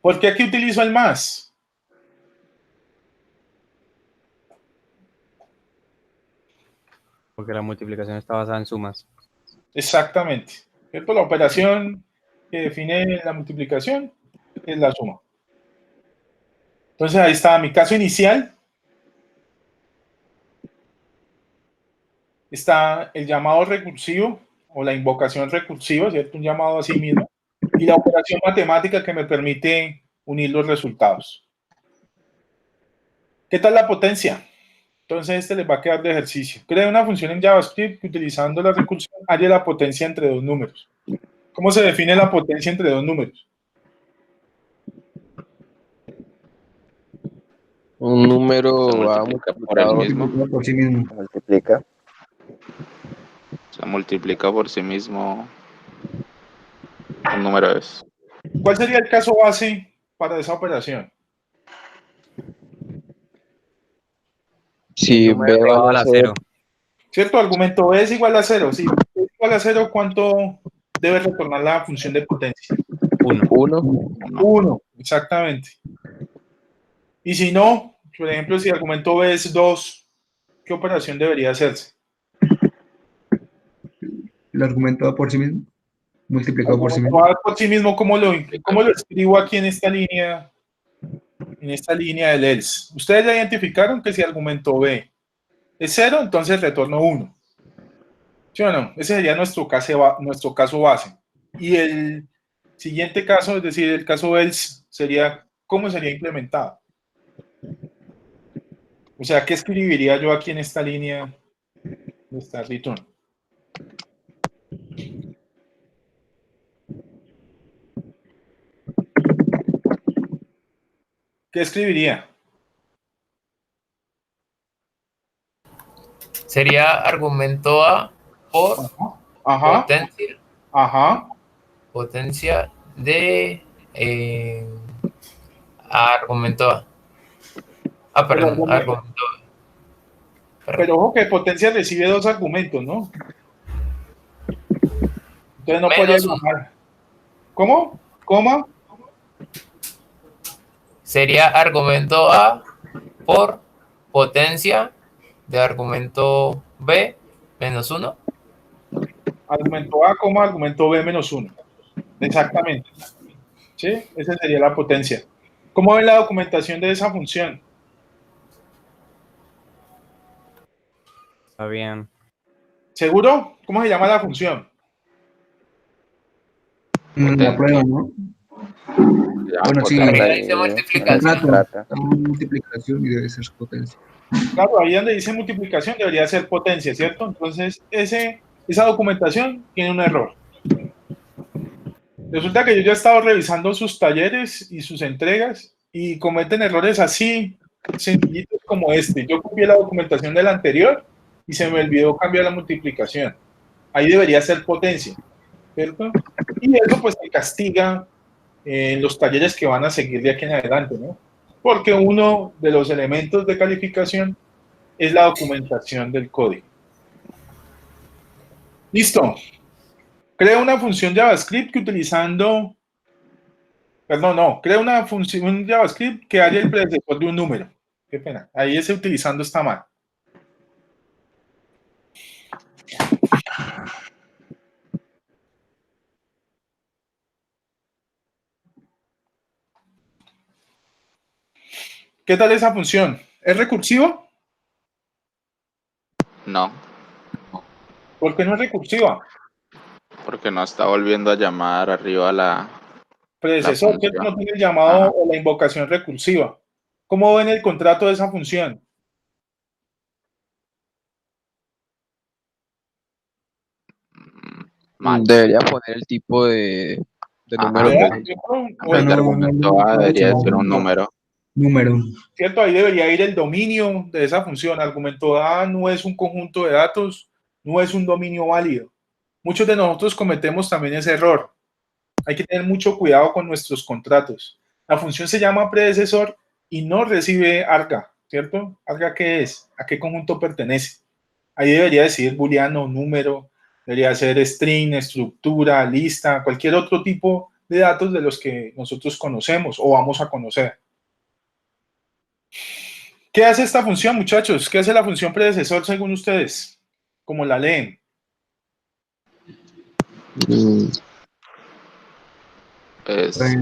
¿Por qué aquí utilizo el más? Porque la multiplicación está basada en sumas. Exactamente. ¿Cierto? La operación que define la multiplicación es la suma. Entonces ahí está mi caso inicial. Está el llamado recursivo o la invocación recursiva, ¿cierto? Un llamado a sí mismo. Y la operación matemática que me permite unir los resultados. ¿Qué tal la potencia? Entonces este les va a quedar de ejercicio. Crea una función en JavaScript que utilizando la recursión halle la potencia entre dos números. ¿Cómo se define la potencia entre dos números? Un número Se va multiplica por el multiplicado mismo. Multiplicado por sí mismo. multiplica. Se multiplica por sí mismo un número es. ¿Cuál sería el caso base para esa operación? El Si número B igual vale a 0, cero. ¿Cierto? Argumento B es igual a 0. Si B es igual a 0, ¿cuánto debe retornar la función de potencia? 1. 1, 1, exactamente. Y si no, por ejemplo, si el argumento B es 2, ¿qué operación debería hacerse? El argumento A por sí mismo. Multiplicado por sí Argumento mismo. A por sí mismo, ¿cómo lo escribo aquí en esta línea? En esta línea del else. Ustedes ya identificaron que si argumento B es 0, entonces retorno 1. ¿Sí o no? Ese sería nuestro caso base. Y el siguiente caso, es decir, el caso else, sería ¿cómo sería implementado? O sea, ¿qué escribiría yo aquí en esta línea de esta return? ¿Qué escribiría? Sería argumento A por Ajá, ajá. potencia de argumento A. Pero, Perdón, argumento B. pero Perdón. ojo que potencia recibe dos argumentos, ¿no? Entonces no podría Menos 1. llamar. ¿Cómo? ¿Cómo? Sería argumento A por potencia de argumento B menos 1. Argumento A, argumento B menos 1. Exactamente. ¿Sí? Esa sería la potencia. ¿Cómo ven la documentación de esa función? Está bien. ¿Seguro? ¿Cómo se llama la función? La prueba, ¿no? Ya, Bueno, sí. Arriba potencia. dice multiplicación. Trata. Multiplicación y debe ser potencia. Claro, ahí donde dice multiplicación debería ser potencia, ¿cierto? Entonces, esa documentación tiene un error. Resulta que yo ya he estado revisando sus talleres y sus entregas y cometen errores así sencillitos como este. Yo copié la documentación del anterior y se me olvidó cambiar la multiplicación. Ahí debería ser potencia, ¿cierto? Y eso pues me castiga en los talleres que van a seguir de aquí en adelante, ¿no? Porque uno de los elementos de calificación es la documentación del código. Listo. Creo una función JavaScript que utilizando, perdón, no, creo una función JavaScript que haya el predecesor de un número. Qué pena. Ahí ese utilizando está mal. ¿Qué tal esa función? ¿Es recursiva? No, ¿Por qué no es recursiva? porque no está volviendo a llamar arriba la Predecesor, que función. no tiene el llamado o la invocación recursiva. ¿Cómo ven el contrato de esa función? Mal. debería poner el tipo de número Ajá. ¿Real? que ¿Cierto? En vez de argumento A debería ser un número. Número. ¿Cierto? Ahí debería ir el dominio de esa función. Argumento A no es un conjunto de datos, no es un dominio válido. Muchos de nosotros cometemos también ese error. Hay que tener mucho cuidado con nuestros contratos. La función se llama predecesor y no recibe arga, ¿cierto? ¿Arga qué es? ¿A qué conjunto pertenece? Ahí debería decir booleano, número, debería ser string, estructura, lista, cualquier otro tipo de datos de los que nosotros conocemos o vamos a conocer. ¿Qué hace esta función, muchachos? ¿Qué hace la función predecesor según ustedes? ¿Cómo la leen?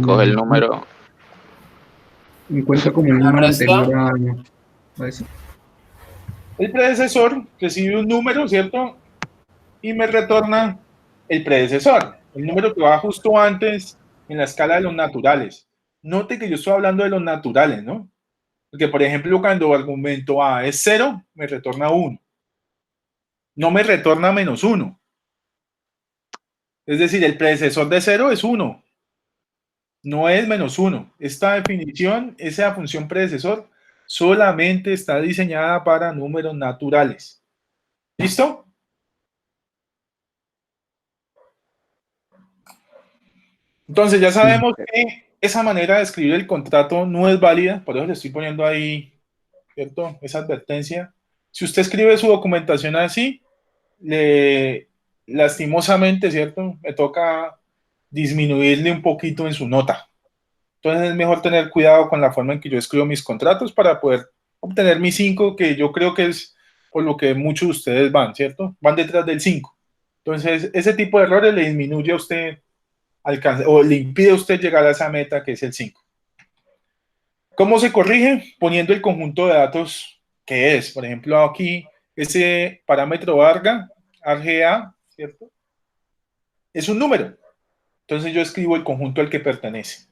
Coge el número. Encuentra como un número anterior a eso. El predecesor recibe un número, ¿cierto? Y me retorna el predecesor, el número que va justo antes en la escala de los naturales. Note que yo estoy hablando de los naturales, ¿no? Porque, por ejemplo, cuando argumento A es 0, me retorna 1. No me retorna menos 1. Es decir, el predecesor de 0 es 1. No es menos 1. Esta definición, esa función predecesor, solamente está diseñada para números naturales. ¿Listo? Entonces ya sabemos que esa manera de escribir el contrato no es válida, por eso le estoy poniendo ahí, ¿cierto? Esa advertencia. Si usted escribe su documentación así, lastimosamente, ¿cierto? Me toca disminuirle un poquito en su nota. Entonces es mejor tener cuidado con la forma en que yo escribo mis contratos para poder obtener mi 5, que yo creo que es por lo que muchos de ustedes van, ¿cierto? Van detrás del 5. Entonces ese tipo de errores le disminuye a usted o le impide a usted llegar a esa meta que es el 5. ¿Cómo se corrige? Poniendo el conjunto de datos que es. Por ejemplo, aquí ese parámetro ARGA, ¿cierto? Es un número. Entonces yo escribo el conjunto al que pertenece.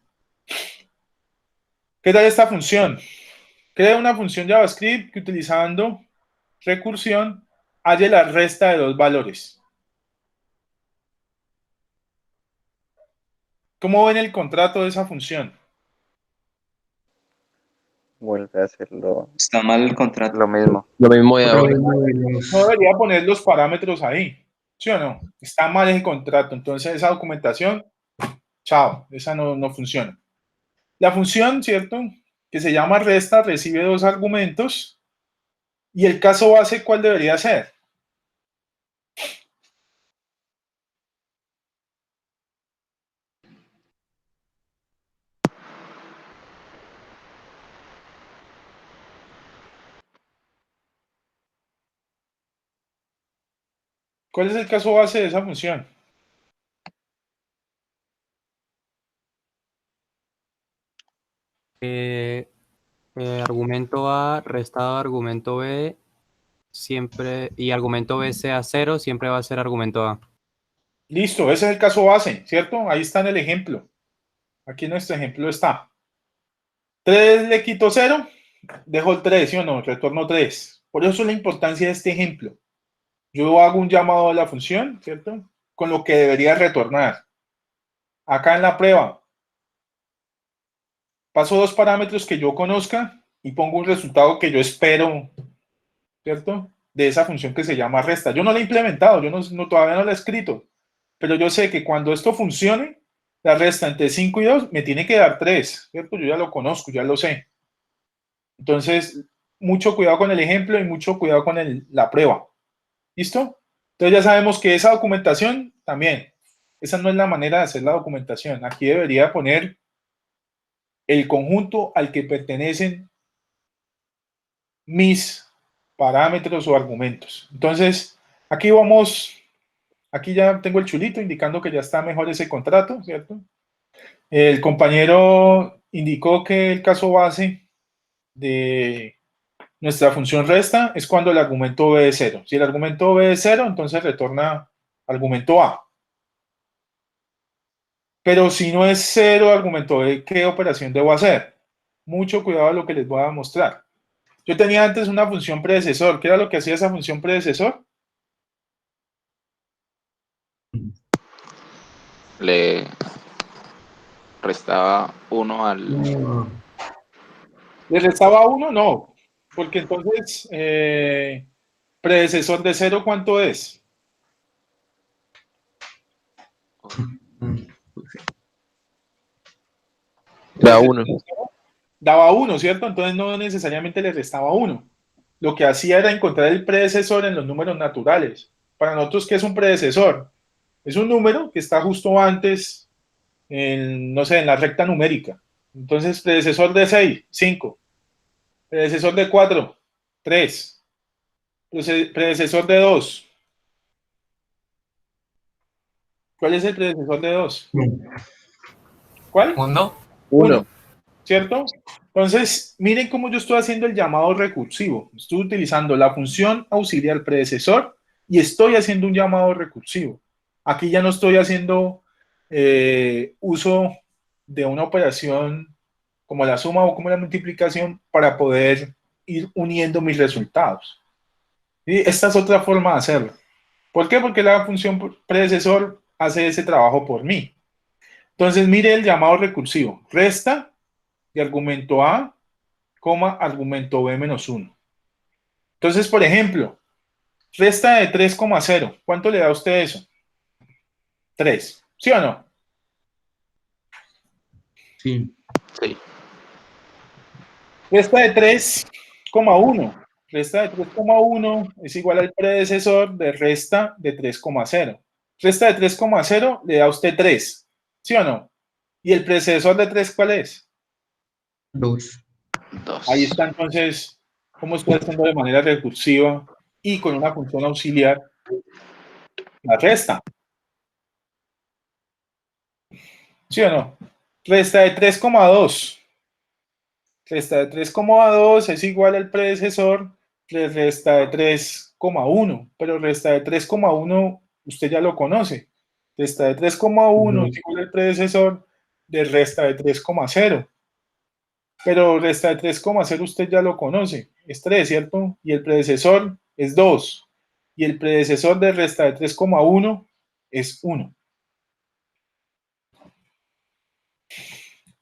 ¿Qué tal esta función? Crea una función JavaScript que utilizando recursión halle la resta de dos valores. ¿Cómo ven el contrato de esa función? Vuelve a hacerlo Está mal el contrato. lo mismo. Lo mismo de Otra ahora. vez modelos. No debería poner los parámetros ahí, ¿sí o no? Está mal el contrato, entonces esa documentación, chao, esa no funciona. La función, ¿cierto? Que se llama resta, recibe dos argumentos, y el caso base, ¿cuál debería ser? ¿Cuál es el caso base de esa función? Argumento A restado a argumento B siempre, y argumento B sea 0, siempre va a ser argumento A. Listo, ese es el caso base, ¿cierto? Ahí está en el ejemplo. Aquí en nuestro ejemplo está. 3 le quito 0, dejo el 3, ¿sí o no? Retorno 3. Por eso es la importancia de este ejemplo. Yo hago un llamado a la función, ¿cierto? Con lo que debería retornar. Acá en la prueba, paso dos parámetros que yo conozca y pongo un resultado que yo espero, ¿cierto? De esa función que se llama resta. Yo no la he implementado, yo todavía no la he escrito, pero yo sé que cuando esto funcione, la resta entre 5 y 2 me tiene que dar 3, ¿cierto? Yo ya lo conozco, ya lo sé. Entonces, mucho cuidado con el ejemplo y mucho cuidado con la prueba. ¿Listo? Entonces ya sabemos que esa documentación también, esa no es la manera de hacer la documentación. Aquí debería poner el conjunto al que pertenecen mis parámetros o argumentos. Entonces, aquí ya tengo el chulito indicando que ya está mejor ese contrato, ¿cierto? El compañero indicó que el caso base de nuestra función resta es cuando el argumento B es 0. Si el argumento B es 0, entonces retorna argumento A. Pero si no es 0 argumento B, ¿qué operación debo hacer? Mucho cuidado a lo que les voy a mostrar. Yo tenía antes una función predecesor. ¿Qué era lo que hacía esa función predecesor? Le restaba 1 al... No, ¿Le restaba 1? No. Porque entonces, predecesor de 0, ¿cuánto es? Da 1. Daba 1, ¿cierto? Entonces no necesariamente le restaba 1. Lo que hacía era encontrar el predecesor en los números naturales. Para nosotros, ¿qué es un predecesor? Es un número que está justo antes, no sé, en la recta numérica. Entonces, predecesor de 6, 5. Predecesor de 4, 3. Predecesor de 2. ¿Cuál es el predecesor de 2? no. ¿Cuál? 1. 1. ¿Cierto? Entonces, miren cómo yo estoy haciendo el llamado recursivo. Estoy utilizando la función auxiliar predecesor y estoy haciendo un llamado recursivo. Aquí ya no estoy haciendo uso de una operación como la suma o como la multiplicación para poder ir uniendo mis resultados. ¿Sí? Esta es otra forma de hacerlo. ¿Por qué? Porque la función predecesor hace ese trabajo por mí. Entonces, mire el llamado recursivo. Resta de argumento A, argumento b menos 1. Entonces, por ejemplo, resta de 3,0. ¿Cuánto le da a usted eso? 3. ¿Sí o no? Sí. Sí. Resta de 3,1. Resta de 3,1 es igual al predecesor de resta de 3,0. Resta de 3,0 le da a usted 3. ¿Sí o no? ¿Y el predecesor de 3 cuál es? 2. 2. Ahí está entonces cómo estoy haciendo de manera recursiva y con una función auxiliar la resta. ¿Sí o no? Resta de 3,2. Resta de 3,2 es igual al predecesor de resta de 3,1, pero resta de 3,1 usted ya lo conoce. Resta de 3,1 es igual al predecesor de resta de 3,0. Pero resta de 3,0 usted ya lo conoce, es 3, ¿cierto? Y el predecesor es 2. Y el predecesor de resta de 3,1 es 1.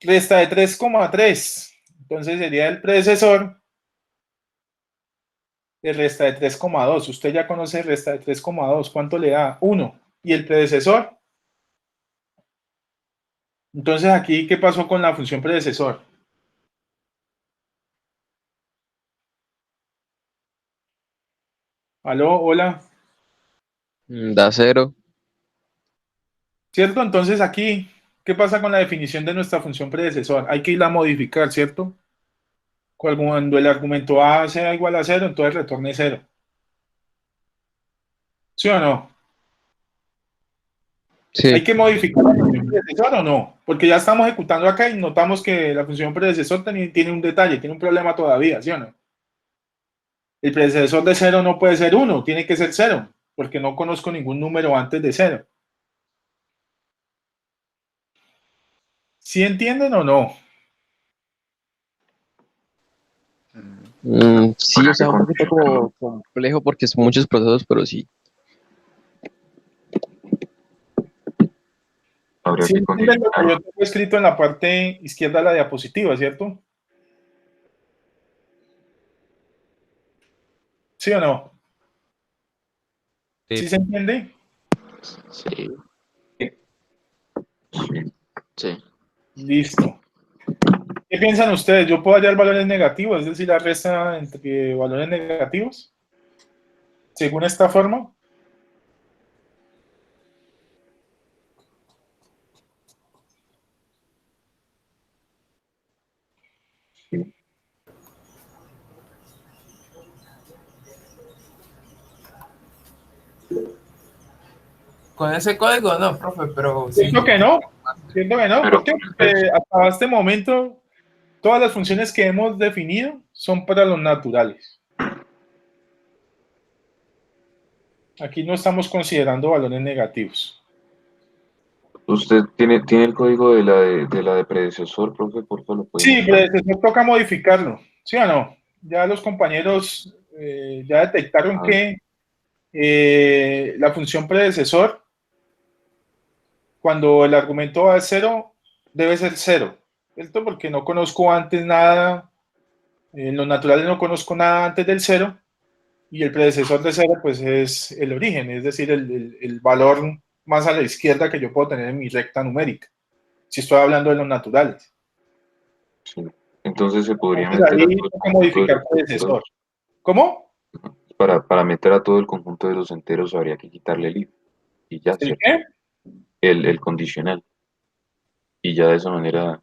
Resta de 3,3. Entonces sería el predecesor de resta de 3,2. Usted ya conoce resta de 3,2. ¿Cuánto le da? 1. ¿Y el predecesor? Entonces aquí, ¿qué pasó con la función predecesor? ¿Aló? ¿Hola? Da 0. ¿Cierto? Entonces aquí, ¿qué pasa con la definición de nuestra función predecesor? Hay que irla a modificar, ¿cierto? Cuando el argumento A sea igual a 0, entonces retorne 0. ¿Sí o no? ¿Hay Sí. que modificar la función predecesor o no? Porque ya estamos ejecutando acá y notamos que la función predecesor tiene un detalle, tiene un problema todavía, ¿sí o no? El predecesor de 0 no puede ser 1, tiene que ser 0, porque no conozco ningún número antes de 0. ¿Sí entienden o no? Sí, o sea, un poquito como complejo porque son muchos procesos, pero sí. Habría ¿Sí que entienden lo que condicionar. yo tengo escrito en la parte izquierda de la diapositiva, ¿cierto? ¿Sí o no? ¿Sí se entiende? Sí. Sí. Sí. Listo. ¿Qué piensan ustedes? ¿Yo puedo hallar valores negativos, es decir, la resta entre valores negativos? Según esta forma. Con ese código no, profe, pero sí. Siento que no. Siento que no. Pero ¿Por qué? Porque hasta este momento todas las funciones que hemos definido son para los naturales. Aquí no estamos considerando valores negativos. usted tiene el código de la de predecesor, profe, por favor, lo puede Sí, mostrar. pero nos toca modificarlo. ¿Sí o no? Ya los compañeros ya detectaron que la función predecesor, cuando el argumento va a 0, debe ser 0. ¿Cierto? Porque no conozco antes nada. En los naturales no conozco nada antes del 0. Y el predecesor de 0 pues es el origen, es decir, el valor más a la izquierda que yo puedo tener en mi recta numérica, si estoy hablando de los naturales. Sí. Entonces se podría Entonces meter a ahí todo el tengo que conjunto de modificar los predecesor. enteros. ¿Cómo? Para meter a todo el conjunto de los enteros habría que quitarle el if. Y ya, ¿El ¿cierto? qué? El condicional. Y ya de esa manera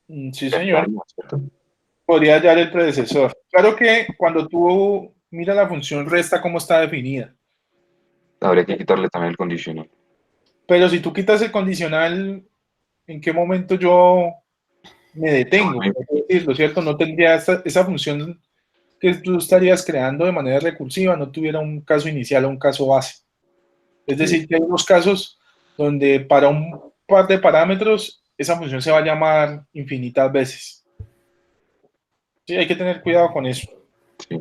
Sí, ya señor. quedaría, ¿cierto? Podría hallar el predecesor. Claro que cuando tú miras la función resta, cómo está definida. Habría que quitarle también el condicional. Pero si tú quitas el condicional, ¿en qué momento yo me detengo? Por así decirlo, ¿cierto? No tendría esa función que tú estarías creando de manera recursiva, no tuviera un caso inicial o un caso base. Es decir, que hay unos casos donde para un par de parámetros esa función se va a llamar infinitas veces. Sí, hay que tener cuidado con eso. Sí.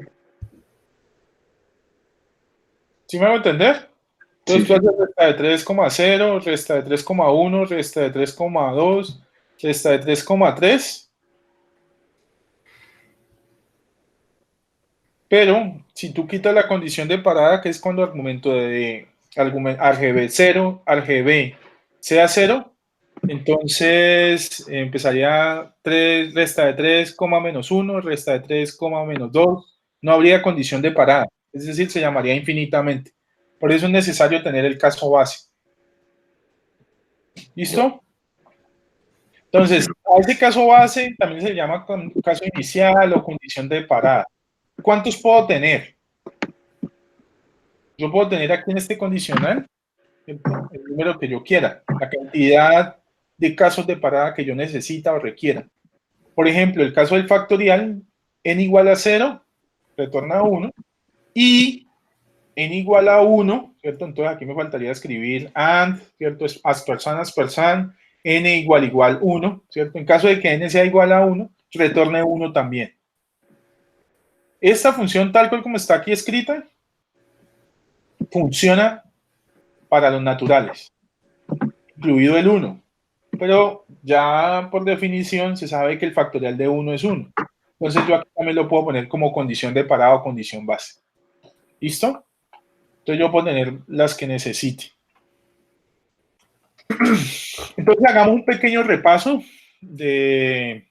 ¿Sí me hago entender? Entonces Sí, tú sí. haces resta de 3,0, resta de 3,1, resta de 3,2, resta de 3,3. Pero si tú quitas la condición de parada, que es cuando argumento de argb 0, argb sea 0, entonces empezaría 3, resta de 3, menos 1, resta de 3, menos 2. No habría condición de parada, es decir, se llamaría infinitamente. Por eso es necesario tener el caso base. ¿Listo? Entonces, a ese caso base también se llama caso inicial o condición de parada. ¿Cuántos puedo tener? Yo puedo tener aquí en este condicional el número que yo quiera, la cantidad de casos de parada que yo necesita o requiera. Por ejemplo, el caso del factorial, n igual a 0, retorna 1, y n igual a 1, ¿cierto? Entonces aquí me faltaría escribir and, ¿cierto? Es aspersan, n igual 1, ¿cierto? En caso de que n sea igual a 1, retorne 1 también. Esta función tal cual como está aquí escrita, funciona para los naturales, incluido el 1. Pero ya por definición se sabe que el factorial de 1 es 1. Entonces yo aquí también lo puedo poner como condición de parada o condición base. ¿Listo? Entonces yo puedo tener las que necesite. Entonces hagamos un pequeño repaso de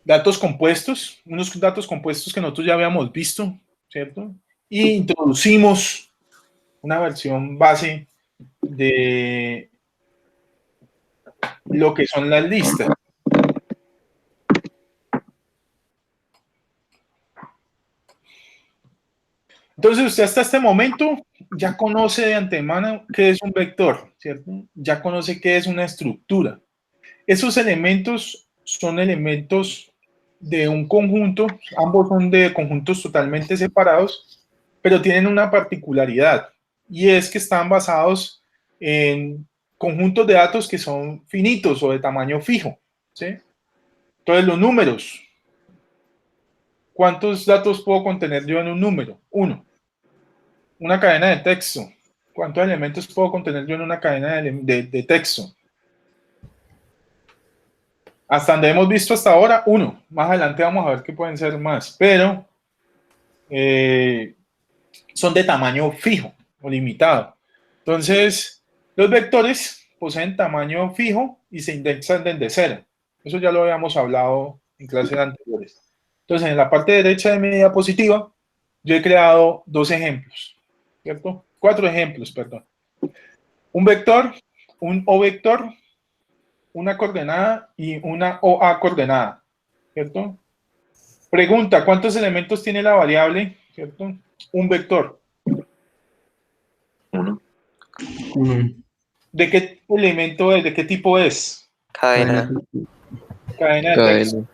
datos compuestos, unos datos compuestos que nosotros ya habíamos visto, ¿cierto? Y introducimos una versión base de lo que son las listas. Entonces usted hasta este momento ya conoce de antemano qué es un vector, ¿cierto? Ya conoce qué es una estructura. Esos elementos son elementos de un conjunto, ambos son de conjuntos totalmente separados, pero tienen una particularidad, y es que están basados en conjuntos de datos que son finitos o de tamaño fijo, ¿sí? Entonces los números, ¿cuántos datos puedo contener yo en un número? 1. Una cadena de texto, ¿cuántos elementos puedo contener yo en una cadena de texto? Hasta donde hemos visto hasta ahora, 1. Más adelante vamos a ver que pueden ser más, pero son de tamaño fijo o limitado. Entonces, los vectores poseen tamaño fijo y se indexan desde 0. Eso ya lo habíamos hablado en clases anteriores. Entonces, en la parte derecha de mi diapositiva, yo he creado 2 ejemplos, ¿cierto? 4 ejemplos, perdón. Un vector, un O vector, una coordenada y una OA coordenada, ¿cierto? Pregunta, ¿cuántos elementos tiene la variable, ¿cierto? Un vector. 1. 1. ¿De qué elemento es? ¿De qué tipo es? Cadena. Cadena de texto.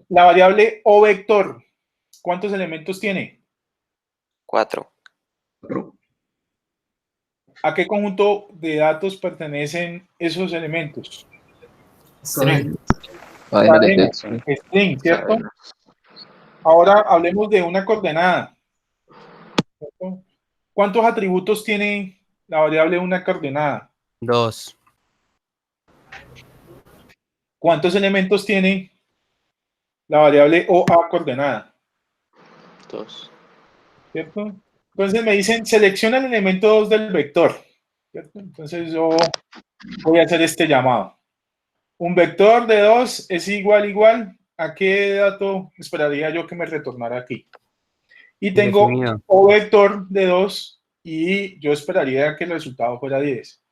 La variable O vector, ¿cuántos elementos tiene? 4. ¿A qué conjunto de datos pertenecen esos elementos? String. Cadena de Cadena, texto. string, ¿cierto? Ahora hablemos de una coordenada, ¿cierto? ¿Cuántos atributos tiene la variable una coordenada? 2. ¿Cuántos elementos tiene la variable OA coordenada? 2. ¿Cierto? Entonces me dicen, selecciona el elemento 2 del vector, ¿cierto? Entonces yo voy a hacer este llamado. Un vector de 2 es igual, ¿a qué dato esperaría yo que me retornara aquí? Y tengo Indefinido. O vector de 2 y yo esperaría que el resultado fuera 10.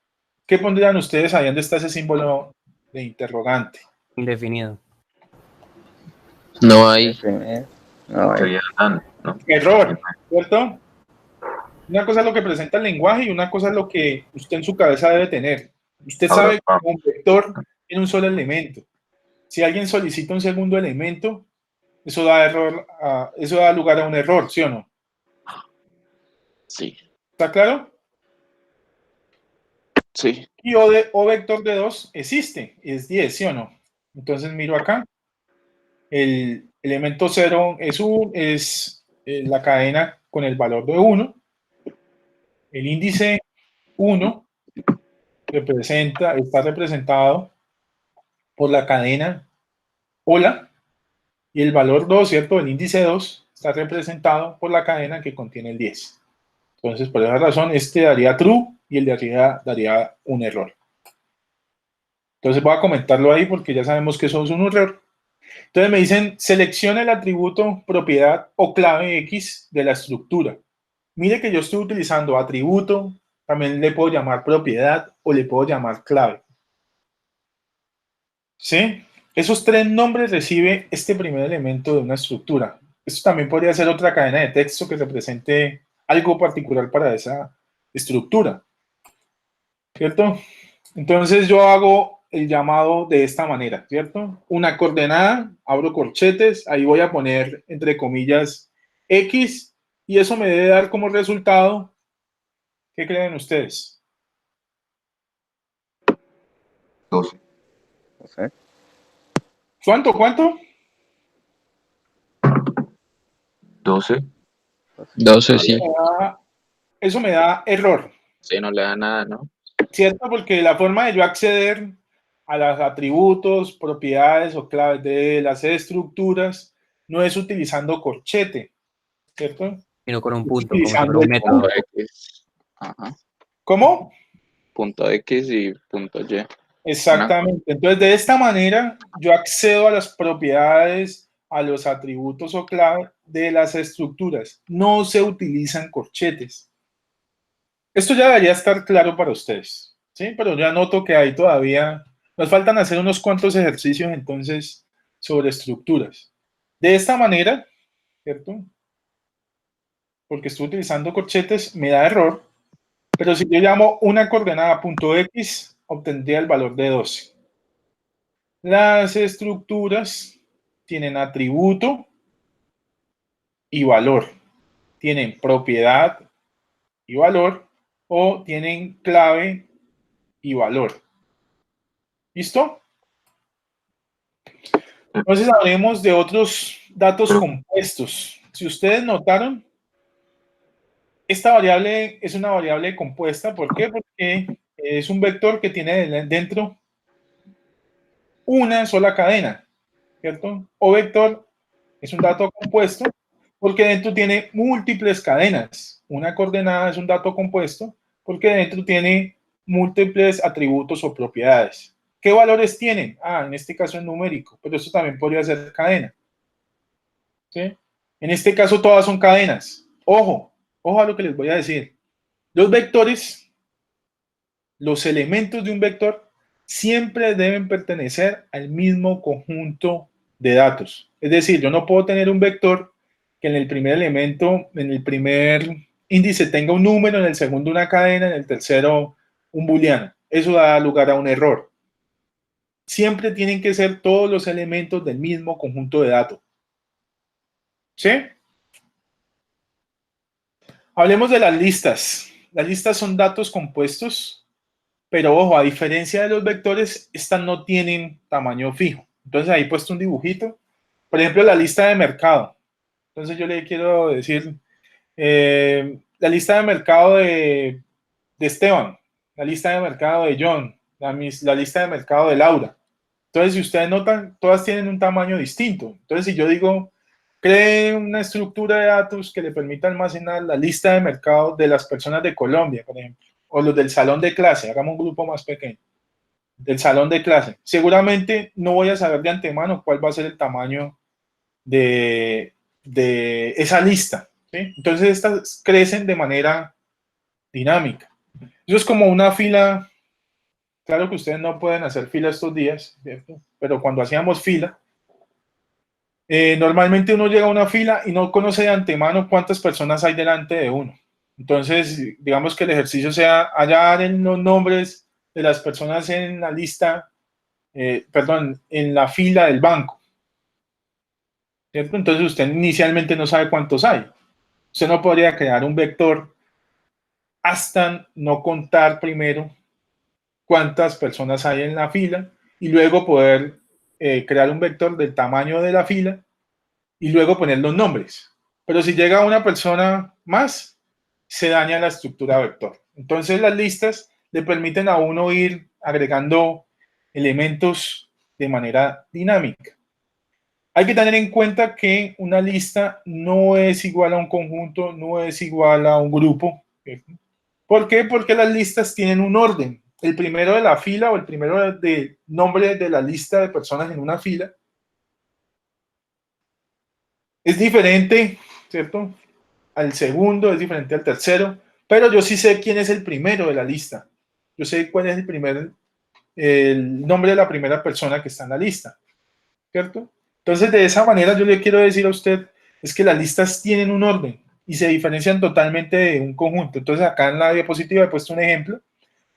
¿Qué pondrían ustedes ahí donde está ese símbolo de interrogante? Indefinido. No hay. Sería and, ¿no? Error, ¿cierto? Una cosa es lo que presenta el lenguaje y una cosa es lo que usted en su cabeza debe tener. Usted Ahora, sabe que un vector tiene un solo elemento. Si alguien solicita un segundo elemento, eso da error, eso da lugar a un error, ¿sí o no? Sí. ¿Está claro? Sí. Y O vector de 2 existe, es 10, ¿sí o no? Entonces miro acá. El elemento 0 es la cadena con el valor de 1. El índice 1 está representado por la cadena hola, Y el valor 2, ¿cierto? El índice 2 está representado por la cadena que contiene el 10. Entonces, por esa razón, este daría true y el de arriba daría un error. Entonces voy a comentarlo ahí porque ya sabemos que eso es un error. Entonces me dicen, selecciona el atributo, propiedad o clave X de la estructura. Mire que yo estoy utilizando atributo, también le puedo llamar propiedad o le puedo llamar clave. ¿Sí? Esos tres nombres recibe este primer elemento de una estructura. Esto también podría ser otra cadena de texto que represente algo particular para esa estructura. ¿Cierto? Entonces yo hago el llamado de esta manera, ¿cierto? Una coordenada, abro corchetes, ahí voy a poner entre comillas X y eso me debe dar como resultado, ¿qué creen ustedes? 12. No sé. ¿Cuánto? 12. 12, sí. Eso me da error, Sí, no le da nada, ¿no? ¿cierto? Porque la forma de yo acceder a los atributos, propiedades o claves de las estructuras no es utilizando corchete, ¿cierto? Sino con un Es punto, como si fuera utilizando un el método. Punto X. Ajá. ¿Cómo? Punto X y punto Y. Exactamente. Entonces, de esta manera, yo accedo a las propiedades, a los atributos o clave de las estructuras. No se utilizan corchetes. Esto ya debería estar claro para ustedes, ¿sí? Pero ya noto que ahí todavía nos faltan hacer unos cuantos ejercicios, entonces, sobre estructuras. De esta manera, ¿cierto? Porque estoy utilizando corchetes, me da error. Pero si yo llamo una coordenada .x, obtendría el valor de 12. Las estructuras tienen atributo y valor, tienen propiedad y valor o tienen clave y valor. ¿Listo? Entonces hablemos de otros datos compuestos. Si ustedes notaron, esta variable es una variable compuesta. ¿Por qué? Porque es un vector que tiene dentro una sola cadena, ¿cierto? O vector es un dato compuesto porque dentro tiene múltiples cadenas. Una coordenada es un dato compuesto porque dentro tiene múltiples atributos o propiedades. ¿Qué valores tienen? En este caso es numérico, pero eso también podría ser cadena. ¿Sí? En este caso todas son cadenas. Ojo a lo que les voy a decir. Los vectores, los elementos de un vector, siempre deben pertenecer al mismo conjunto de datos. Es decir, yo no puedo tener un vector que en el primer elemento, en el primer índice tenga un número, en el segundo una cadena, en el tercero un booleano. Eso da lugar a un error. Siempre tienen que ser todos los elementos del mismo conjunto de datos. ¿Sí? Hablemos de las listas. Las listas son datos compuestos, pero ojo, a diferencia de los vectores, estas no tienen tamaño fijo. Entonces ahí he puesto un dibujito. Por ejemplo, la lista de mercado. Entonces yo le quiero decir la lista de mercado de Esteban, la lista de mercado de John, la lista de mercado de Laura. Entonces, si ustedes notan, todas tienen un tamaño distinto. Entonces, si yo digo, cree una estructura de datos que le permita almacenar la lista de mercado de las personas de Colombia, por ejemplo, o los del salón de clase, hagamos un grupo más pequeño, del salón de clase. Seguramente no voy a saber de antemano cuál va a ser el tamaño de esa lista. ¿Sí? Entonces, estas crecen de manera dinámica. Eso es como una fila. Claro que ustedes no pueden hacer fila estos días, ¿cierto? Pero cuando hacíamos fila, normalmente uno llega a una fila y no conoce de antemano cuántas personas hay delante de uno. Entonces, digamos que el ejercicio sea hallar en los nombres de las personas en la lista, en la fila del banco, ¿cierto? Entonces usted inicialmente no sabe cuántos hay. Usted no podría crear un vector hasta no contar primero cuántas personas hay en la fila y luego poder crear un vector del tamaño de la fila y luego poner los nombres. Pero si llega una persona más, se daña la estructura vector. Entonces las listas le permiten a uno ir agregando elementos de manera dinámica. Hay que tener en cuenta que una lista no es igual a un conjunto, no es igual a un grupo. ¿Por qué? Porque las listas tienen un orden. El primero de la fila o el primero de nombre de la lista de personas en una fila es diferente, ¿cierto? Al segundo, es diferente al tercero, pero yo sí sé quién es el primero de la lista. Yo sé cuál es el nombre de la primera persona que está en la lista, ¿cierto? Entonces, de esa manera yo le quiero decir a usted es que las listas tienen un orden y se diferencian totalmente de un conjunto. Entonces, acá en la diapositiva he puesto un ejemplo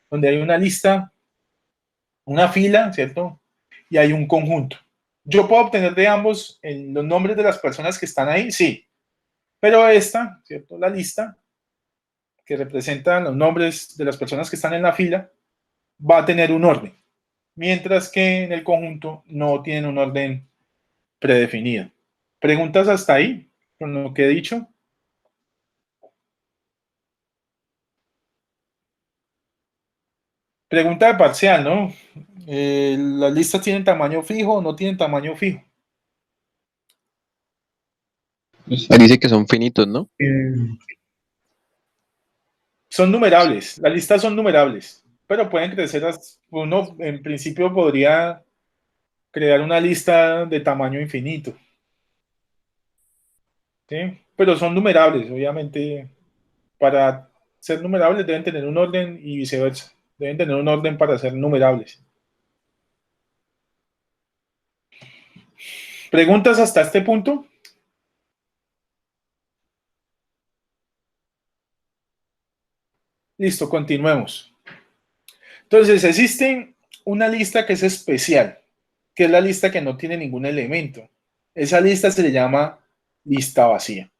donde hay una lista, una fila, ¿cierto? Y hay un conjunto. ¿Yo puedo obtener de ambos los nombres de las personas que están ahí? Sí. Pero esta, ¿cierto? La lista que representa los nombres de las personas que están en la fila va a tener un orden, mientras que en el conjunto no tienen un orden predefinido. ¿Preguntas hasta ahí con lo que he dicho? Pregunta de parcial, ¿no? ¿Las listas tienen tamaño fijo o no tienen tamaño fijo? Ahí dice que son finitos, ¿no? Son numerables, las listas son numerables, pero pueden crecer. Uno en principio podría crear una lista de tamaño infinito, ¿sí? Pero son numerables, obviamente. Para ser numerables deben tener un orden y viceversa. Deben tener un orden para ser numerables. ¿Preguntas hasta este punto? Listo, continuemos. Entonces, existe una lista que es especial, que es la lista que no tiene ningún elemento. Esa lista se le llama lista vacía.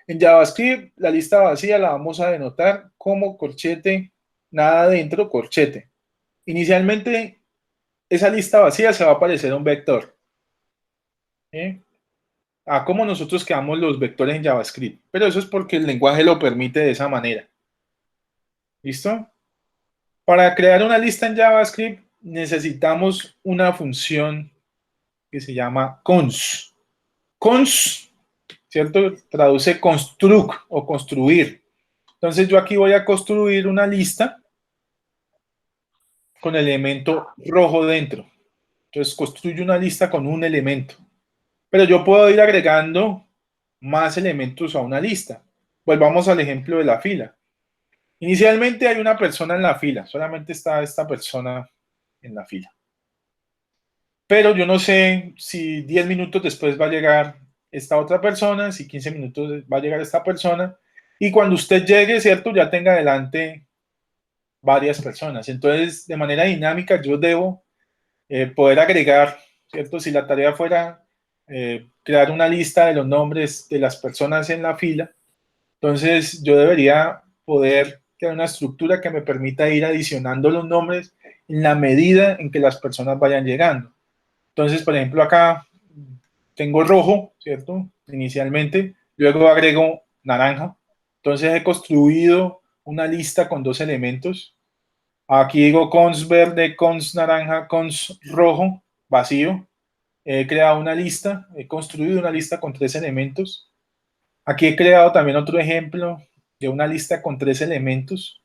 En JavaScript, la lista vacía la vamos a denotar como corchete, nada dentro, corchete. Inicialmente, esa lista vacía se va a aparecer un vector. A cómo nosotros creamos los vectores en JavaScript. Pero eso es porque el lenguaje lo permite de esa manera. ¿Listo? Para crear una lista en JavaScript necesitamos una función que se llama cons. Cons, ¿cierto? Traduce construct o construir. Entonces yo aquí voy a construir una lista con elemento rojo dentro. Entonces construyo una lista con un elemento. Pero yo puedo ir agregando más elementos a una lista. Volvamos al ejemplo de la fila. Inicialmente hay una persona en la fila, solamente está esta persona en la fila. Pero yo no sé si 10 minutos después va a llegar esta otra persona, si 15 minutos va a llegar esta persona, y cuando usted llegue, ¿cierto? Ya tenga adelante varias personas. Entonces, de manera dinámica, yo debo poder agregar, ¿cierto? Si la tarea fuera crear una lista de los nombres de las personas en la fila, entonces yo debería poder crear una estructura que me permita ir adicionando los nombres en la medida en que las personas vayan llegando. Entonces, por ejemplo, acá tengo rojo, ¿cierto? Inicialmente, luego agrego naranja. Entonces he construido una lista con dos elementos. Aquí digo cons verde, cons naranja, cons rojo, vacío. He creado una lista, he construido una lista con 3 elementos. Aquí he creado también otro ejemplo de una lista con 3 elementos.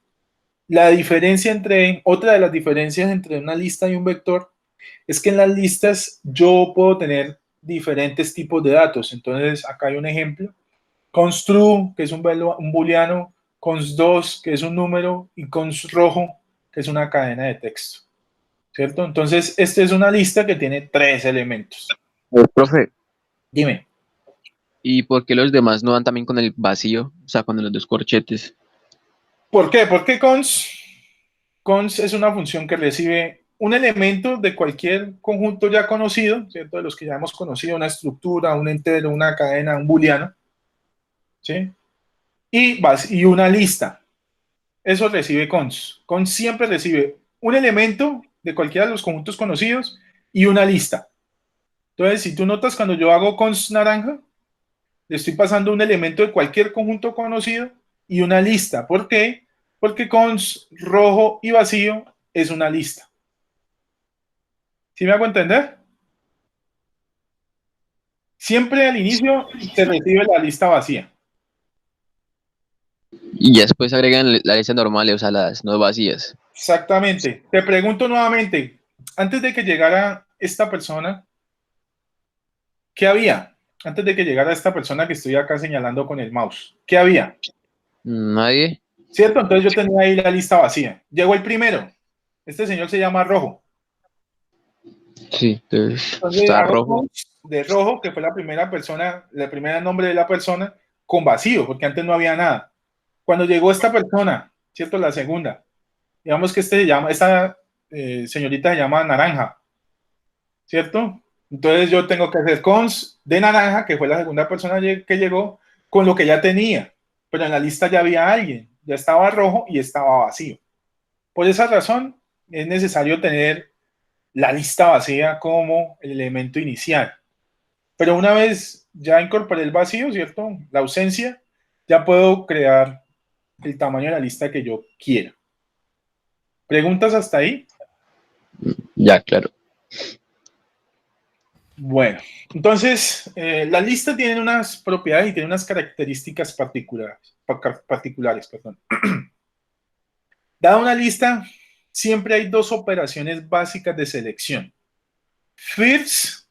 Otra de las diferencias entre una lista y un vector es que en las listas yo puedo tener diferentes tipos de datos. Entonces, acá hay un ejemplo. Const true, que es un booleano, const 2, que es un número, y const rojo, que es una cadena de texto. ¿Cierto? Entonces, esta es una lista que tiene 3 elementos. Profe, Dime. ¿y por qué los demás no van también con el vacío? O sea, con los dos corchetes. ¿Por qué? Porque cons es una función que recibe un elemento de cualquier conjunto ya conocido, ¿cierto? De los que ya hemos conocido, una estructura, un entero, una cadena, un booleano, ¿sí? Y una lista. Eso recibe cons. Cons siempre recibe un elemento de cualquiera de los conjuntos conocidos y una lista. Entonces, si tú notas cuando yo hago cons naranja, le estoy pasando un elemento de cualquier conjunto conocido y una lista. ¿Por qué? Porque cons rojo y vacío es una lista. ¿Sí me hago entender? Siempre al inicio se recibe la lista vacía. Y ya después agregan la lista normal, o sea, las no vacías. Exactamente. Te pregunto nuevamente, antes de que llegara esta persona, ¿qué había? Antes de que llegara esta persona que estoy acá señalando con el mouse, ¿qué había? Nadie. ¿Cierto? Entonces yo tenía ahí la lista vacía. Llegó el primero. Este señor se llama Rojo. Sí, entonces Entonces está hago rojo. mouse de Rojo, que fue la primera persona, el primer nombre de la persona, con vacío, porque antes no había nada. Cuando llegó esta persona, ¿cierto? La segunda. Digamos que esta señorita se llama Naranja, ¿cierto? Entonces yo tengo que hacer cons de Naranja, que fue la segunda persona que llegó, con lo que ya tenía. Pero en la lista ya había alguien, ya estaba rojo y estaba vacío. Por esa razón es necesario tener la lista vacía como el elemento inicial. Pero una vez ya incorporé el vacío, ¿cierto? La ausencia, ya puedo crear el tamaño de la lista que yo quiera. ¿Preguntas hasta ahí? Ya, claro. Bueno, entonces la lista tiene unas propiedades y tiene unas características particulares. Perdón. Dada una lista, siempre hay dos operaciones básicas de selección: first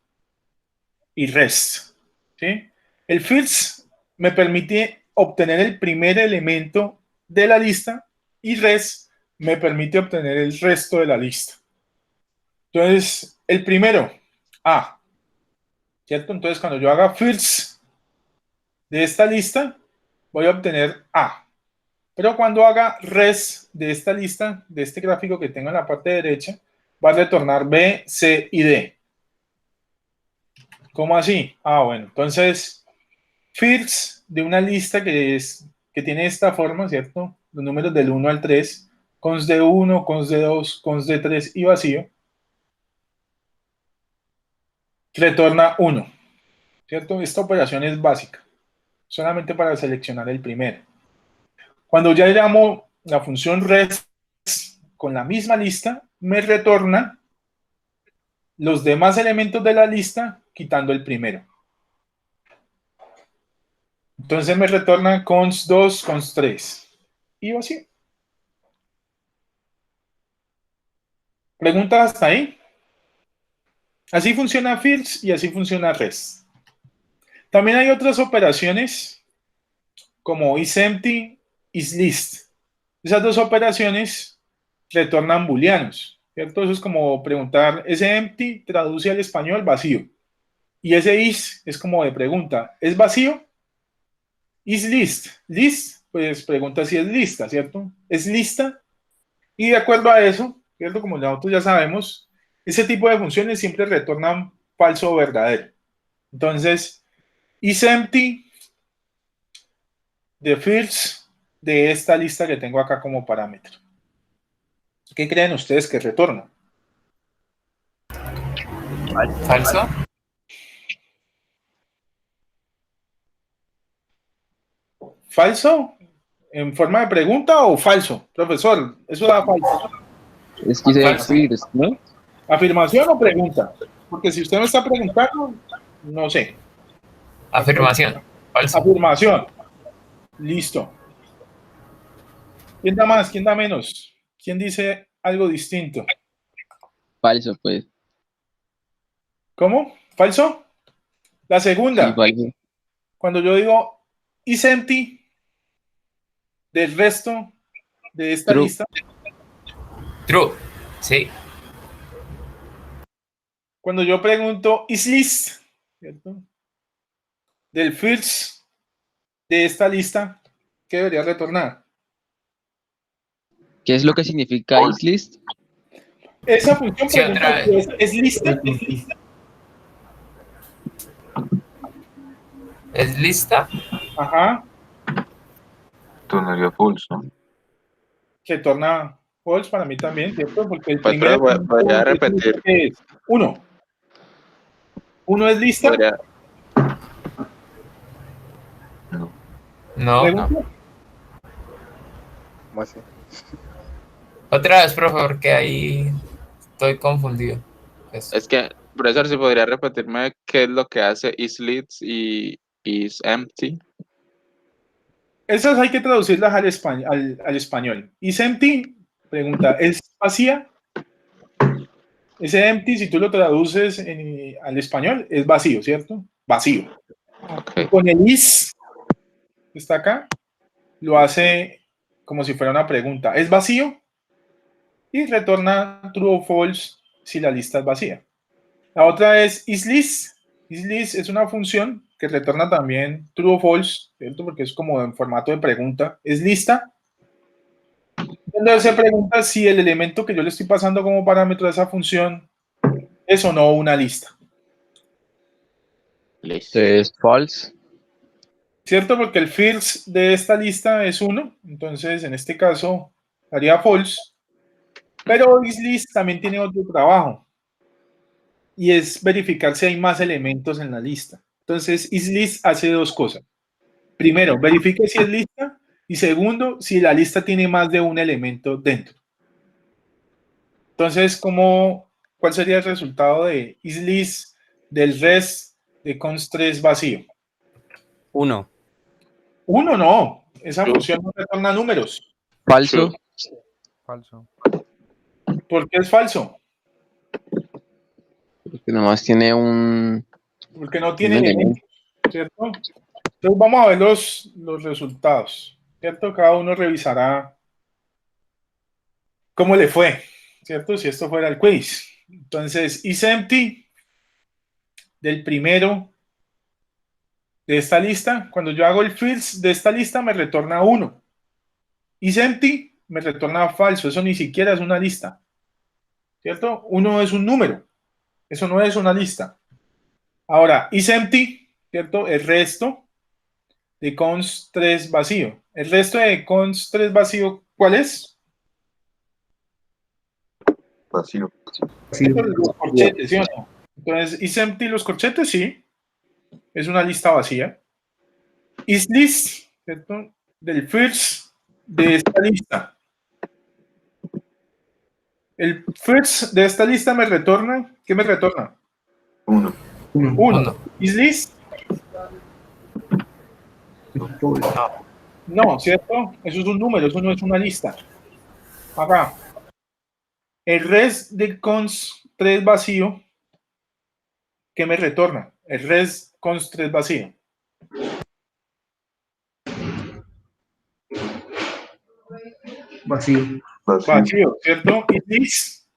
y rest. ¿Sí? El first me permite obtener el primer elemento de la lista y rest me permite obtener el resto de la lista. Entonces, el primero, A, ¿cierto? Entonces, cuando yo haga first de esta lista, voy a obtener A. Pero cuando haga res de esta lista, de este gráfico que tengo en la parte derecha, va a retornar B, C y D. ¿Cómo así? Ah, bueno, entonces, first de una lista que tiene esta forma, ¿cierto? Los números del 1 al 3, cons de 1, cons de 2, cons de 3 y vacío, retorna 1, ¿cierto? Esta operación es básica, solamente para seleccionar el primero. Cuando ya llamo la función res con la misma lista, me retorna los demás elementos de la lista quitando el primero. Entonces me retorna cons 2, cons 3 y vacío. ¿Preguntas hasta ahí? Así funciona first y así funciona res. También hay otras operaciones como isEmpty, isList. Esas dos operaciones retornan booleanos, ¿cierto? Eso es como preguntar, ese empty traduce al español vacío. Y ese is es como de pregunta, ¿es vacío? Is list. List, pues pregunta si es lista, ¿cierto? ¿Es lista? Y de acuerdo a eso, ¿cierto? Como nosotros ya sabemos, ese tipo de funciones siempre retornan falso o verdadero. Entonces, isEmpty de first de esta lista que tengo acá como parámetro. ¿Qué creen ustedes que retorna? ¿Falso? ¿Falso? ¿En forma de pregunta o falso? Profesor, eso da falso. Es que se Falso. first, ¿no? ¿Afirmación o pregunta? Porque si usted me está preguntando, no sé. Afirmación. Falso. Afirmación. Listo. ¿Quién da más? ¿Quién da menos? ¿Quién dice algo distinto? Falso, pues. ¿Cómo? ¿Falso? La segunda. Sí, falso. Cuando yo digo isEmpty del resto de esta True. lista, True. Sí. cuando yo pregunto isList, ¿cierto? Del first de esta lista, ¿qué debería retornar? ¿Qué es lo que significa isList? Esa función Sí, pregunta otra si vez. es lista. ¿Es lista? Ajá. Tornaría false, ¿no? Retorna false para mí también, ¿cierto? Porque el Patrón, primero podría repetir. es 1. 1 es lista. Podría- No. No. Pregunta. ¿Cómo así? Otra vez, profe, porque ahí estoy confundido. Eso. Es que Profesor, ¿se podría repetirme qué es lo que hace isLeads y isEmpty? Esas hay que traducirlas al español. ¿Is empty? Pregunta, ¿es vacía? Ese empty, si tú lo traduces al español, es vacío, ¿cierto? Vacío. Ok. Con el is, que está acá, lo hace como si fuera una pregunta. ¿Es vacío? Y retorna true o false si la lista es vacía. La otra es isList. IsList es una función que retorna también true o false, ¿cierto? Porque es como en formato de pregunta. ¿Es lista? Entonces se pregunta si el elemento que yo le estoy pasando como parámetro a esa función es o no una lista. Listo. Entonces, false. ¿Cierto? Porque el first de esta lista es 1. Entonces, en este caso, haría false. Pero isList también tiene otro trabajo. Y es verificar si hay más elementos en la lista. Entonces, isList hace dos cosas. Primero, verifique si es lista. Y segundo, si la lista tiene más de un elemento dentro. Entonces, ¿cuál sería el resultado de isList del rest de const3 vacío? 1. 1 no. Esa función no retorna números. Falso. Falso. ¿Por qué es falso? Porque nomás tiene un Porque no tiene elemento. elementos, ¿cierto? Entonces vamos a ver los resultados, ¿cierto? Cada uno revisará cómo le fue, ¿cierto? Si esto fuera el quiz. Entonces, isEmpty del primero de esta lista, cuando yo hago el first de esta lista me retorna 1. isEmpty me retorna falso, eso ni siquiera es una lista, ¿cierto? 1 es un número, eso no es una lista. Ahora, isEmpty, ¿cierto? El resto de const3 vacío. El resto de const3 vacío, ¿cuál es? Vacío. Sí, Los corchetes, ¿sí o no? Entonces, isEmpty los corchetes, sí. Es una lista vacía. IsList, ¿cierto? Del first de esta lista. El first de esta lista me retorna, ¿qué me retorna? 1. 1. 1. IsList, no, ¿cierto? Eso es un número, eso no es una lista. Acá. El rest de const3 vacío, ¿qué me retorna? El rest const3 vacío. Vacío. Vacío, ¿cierto? IsList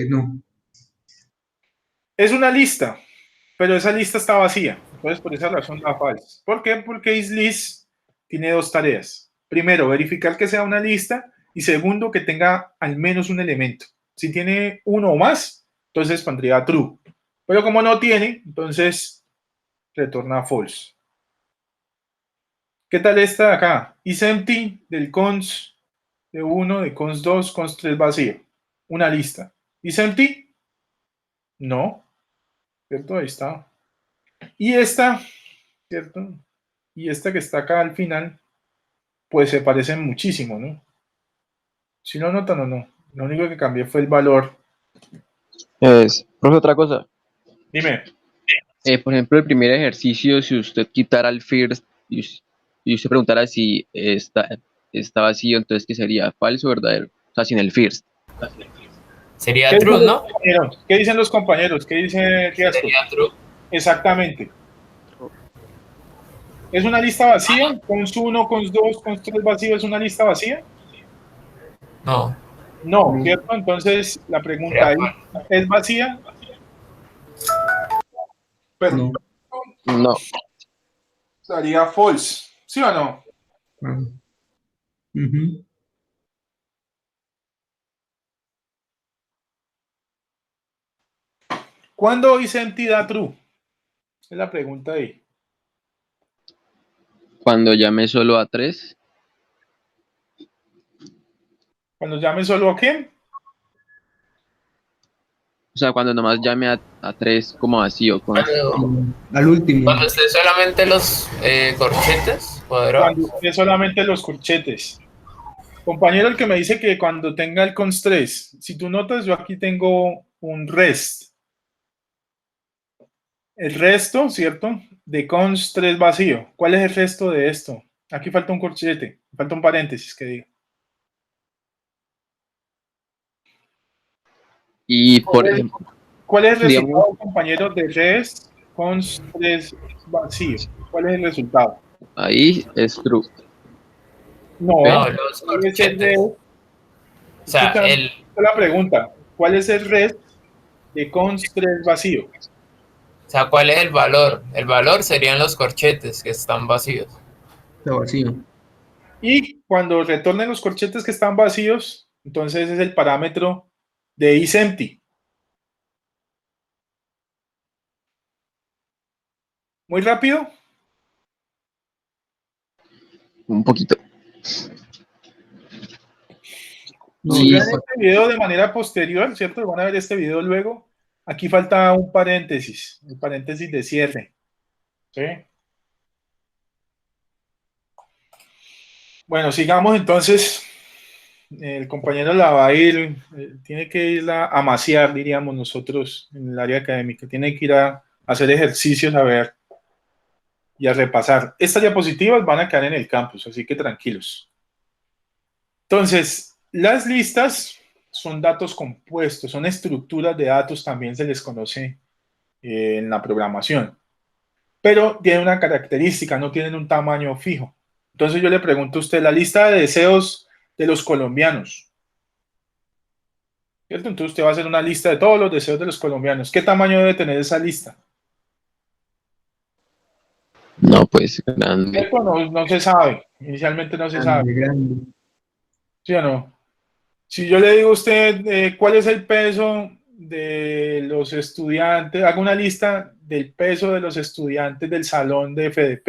No. es una lista, pero esa lista está vacía. Entonces, por esa razón da false. ¿Por qué? Porque isList tiene dos tareas. Primero, verificar que sea una lista y segundo, que tenga al menos un elemento. Si tiene uno o más, entonces pondría true. Pero como no tiene, entonces retorna false. ¿Qué tal esta de acá? isEmpty del const de 1, de const 2, const 3 vacío. Una lista. isEmpty? No. ¿Cierto? Ahí está. Y esta, ¿cierto? Y esta que está acá al final, pues se parecen muchísimo, ¿no? Si lo notan o no. Lo único que cambié fue el valor. Profe, otra cosa. Dime. Por ejemplo, el primer ejercicio, si usted quitara el first y usted preguntara si está vacío, entonces ¿qué sería? ¿Falso o verdadero? O sea, sin el first. Sería ¿Qué true, dicen ¿no? los compañeros? ¿Qué dicen los compañeros? ¿Qué dice Riasco? Sería true. Exactamente. ¿Es una lista vacía? ¿Const 1, const 2, const 3 vacío es una lista vacía? No. No, ¿cierto? Entonces la pregunta ahí, ¿es vacía? Pero No. No. sería false, ¿sí o no? Ah. Ujú. ¿Cuándo hice entidad true? Es la pregunta ahí. Cuando llame solo a 3. Cuando llame solo a quién? O sea, cuando nomás llame a 3 como vacío. Al último. Cuando esté solamente los corchetes cuadrados. Cuando esté solamente los corchetes. Compañero, el que me dice que cuando tenga el const 3, si tú notas, yo aquí tengo un rest. El resto, ¿cierto? De const 3 vacío. ¿Cuál es el resto de esto? Aquí falta un corchete, falta un paréntesis que diga. Y por ejemplo, ¿Cuál es el digamos, resultado, compañeros, de rest const 3 vacío? ¿Cuál es el resultado? ahí es true. No, No, los ¿cuál es el corchetes. rest? O sea, Escucha la pregunta. ¿Cuál es el rest de const 3 vacío? ¿cuál es el valor? El valor serían los corchetes que están vacíos. Está vacío. Y cuando retornen los corchetes que están vacíos, entonces es el parámetro de isEmpty. Muy rápido. Un poquito. No, Si Y ven este video de manera posterior, ¿cierto? Van a ver este video luego. Aquí falta un paréntesis, el paréntesis de cierre. ¿Sí? Bueno, sigamos entonces. El compañero la va a ir, tiene que irla a amaciar, diríamos nosotros, en el área académica. Tiene que ir a hacer ejercicios, a ver, y a repasar. Estas diapositivas van a quedar en el campus, así que tranquilos. Entonces, las listas son datos compuestos, son estructuras de datos, también se les conoce en la programación. Pero tienen una característica, no tienen un tamaño fijo. Entonces yo le pregunto a usted, la lista de deseos de los colombianos, ¿cierto? Entonces usted va a hacer una lista de todos los deseos de los colombianos. ¿Qué tamaño debe tener esa lista? no, pues grande. Esto no se sabe, inicialmente no se sabe, grande. ¿sí o no? Si yo le digo a usted cuál es el peso de los estudiantes, haga una lista del peso de los estudiantes del salón de FDP.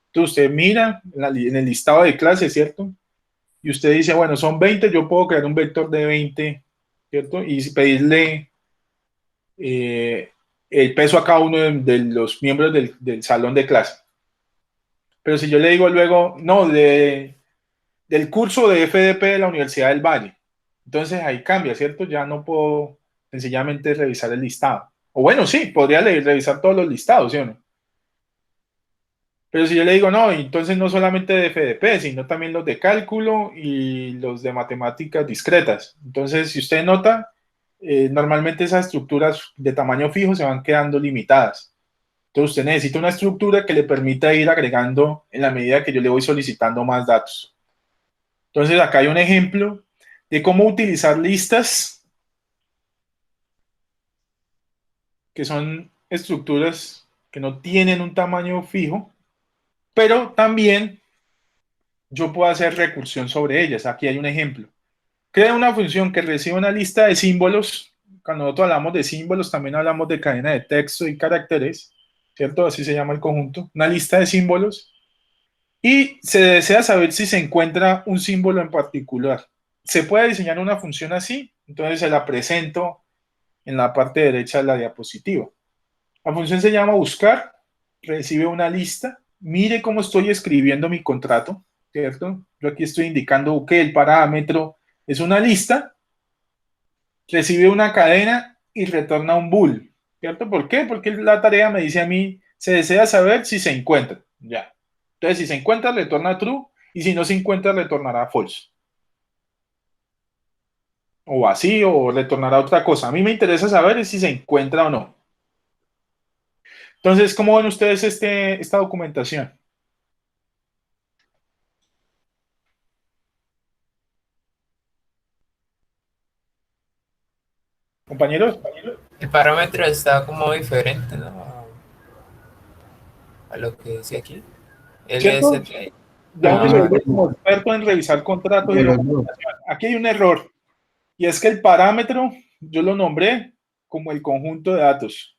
Entonces usted mira en el listado de clases, ¿cierto? Y usted dice, bueno, son 20, yo puedo crear un vector de 20, ¿cierto? Y pedirle el peso a cada uno de los miembros del salón de clase. Pero si yo le digo luego, no, del curso de FDP de la Universidad del Valle, entonces ahí cambia, ¿cierto? Ya no puedo sencillamente revisar el listado. O bueno, sí, podría revisar todos los listados, ¿sí o no? Pero si yo le digo, no, entonces no solamente de FDP, sino también los de cálculo y los de matemáticas discretas. Entonces, si usted nota, normalmente esas estructuras de tamaño fijo se van quedando limitadas. Entonces, usted necesita una estructura que le permita ir agregando en la medida que yo le voy solicitando más datos. Entonces, acá hay un ejemplo de cómo utilizar listas, que son estructuras que no tienen un tamaño fijo, pero también yo puedo hacer recursión sobre ellas. Aquí hay un ejemplo. Crea una función que recibe una lista de símbolos. Cuando nosotros hablamos de símbolos, también hablamos de cadena de texto y caracteres, ¿cierto? Así se llama el conjunto. Una lista de símbolos. Y se desea saber si se encuentra un símbolo en particular. Se puede diseñar una función así, entonces se la presento en la parte derecha de la diapositiva. La función se llama buscar, recibe una lista. Mire cómo estoy escribiendo mi contrato, ¿cierto? Yo aquí estoy indicando que el parámetro es una lista, recibe una cadena y retorna un bool, ¿cierto? ¿Por qué? Porque la tarea me dice a mí, se desea saber si se encuentra, ya. Entonces, si se encuentra, retorna true, y si no se encuentra, retornará false. O vacío, o retornará otra cosa. A mí me interesa saber si se encuentra o no. Entonces, ¿cómo ven ustedes esta documentación? Compañeros, El parámetro está como diferente, ¿no? A lo que dice aquí. ¿cierto? LST. Ya uno se Ah, vuelve como experto en revisar contratos y de los dos. documentación. Aquí hay un error, y es que el parámetro, yo lo nombré como el conjunto de datos,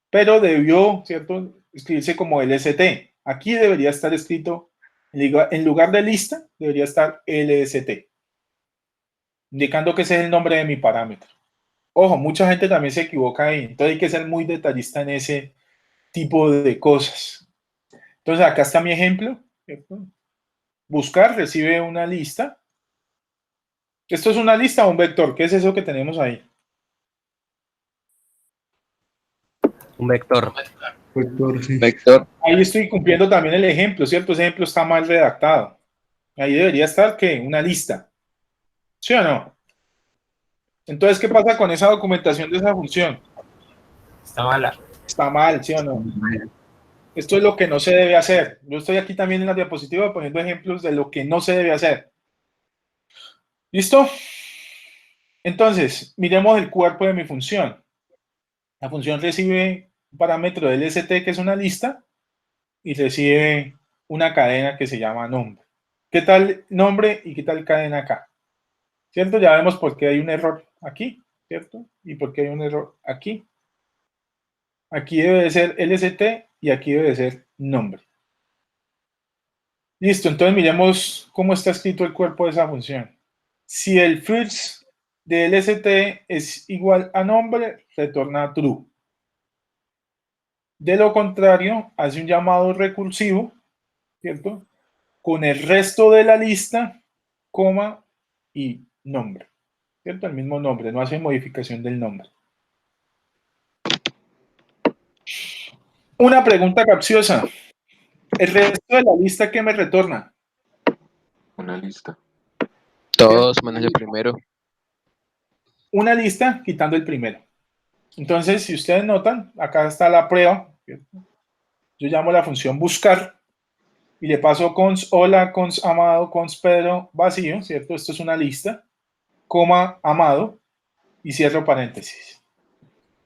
pero debió, ¿cierto?, escribirse como LST. Aquí debería estar escrito, en lugar de lista, debería estar LST, indicando que ese es el nombre de mi parámetro. Ojo, mucha gente también se equivoca ahí, entonces hay que ser muy detallista en ese tipo de cosas. Entonces acá está mi ejemplo, ¿cierto? Buscar, recibe una lista. ¿Esto es una lista o un vector? ¿Qué es eso que tenemos ahí? Un vector. Vector, sí. Vector. Ahí estoy cumpliendo también el ejemplo, ¿cierto? Ese ejemplo está mal redactado. Ahí debería estar, ¿qué? Una lista. ¿Sí o no? Entonces, ¿qué pasa con esa documentación de esa función? Está mala. Está mal, ¿sí o no? Esto es lo que no se debe hacer. Yo estoy aquí también en la diapositiva poniendo ejemplos de lo que no se debe hacer. ¿Listo? Entonces, miremos el cuerpo de mi función. La función recibe un parámetro del LST, que es una lista, y recibe una cadena que se llama nombre. ¿Qué tal nombre y qué tal cadena acá? ¿Cierto? Ya vemos por qué hay un error aquí, ¿cierto? Y por qué hay un error aquí. Aquí debe de ser LST y aquí debe de ser nombre. Listo, entonces miremos cómo está escrito el cuerpo de esa función. Si el first de LST es igual a nombre, retorna true. De lo contrario, hace un llamado recursivo, ¿cierto? Con el resto de la lista, coma y nombre, ¿cierto? El mismo nombre, no hace modificación del nombre. Una pregunta capciosa. ¿El resto de la lista qué me retorna? Una lista. Todos menos el primero. Una lista quitando el primero. Entonces, si ustedes notan, acá está la prueba, ¿cierto? Yo llamo la función buscar y le paso cons hola, cons amado, cons Pedro vacío, ¿cierto? Esto es una lista, coma amado y cierro paréntesis.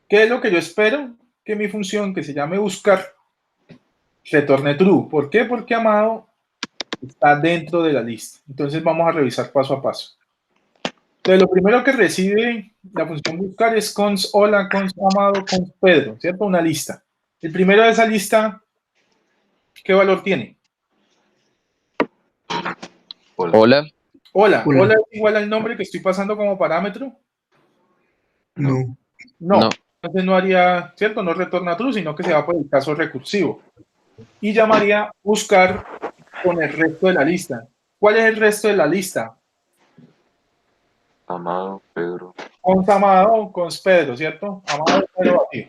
¿Qué es lo que yo espero? Que mi función que se llame buscar retorne true. ¿Por qué? Porque amado está dentro de la lista. Entonces vamos a revisar paso a paso. Entonces, lo primero que recibe la función buscar es cons hola, cons amado, cons Pedro, ¿cierto? Una lista. El primero de esa lista, ¿qué valor tiene? Hola. Hola. Hola. Hola. Hola es igual al nombre que estoy pasando como parámetro. No. No. No. Entonces no haría, ¿cierto? No retorna true, sino que se va por el caso recursivo. Y llamaría buscar con el resto de la lista. ¿Cuál es el resto de la lista? Amado, Pedro. Cons amado, cons Pedro, ¿cierto? Amado, Pedro, vacío.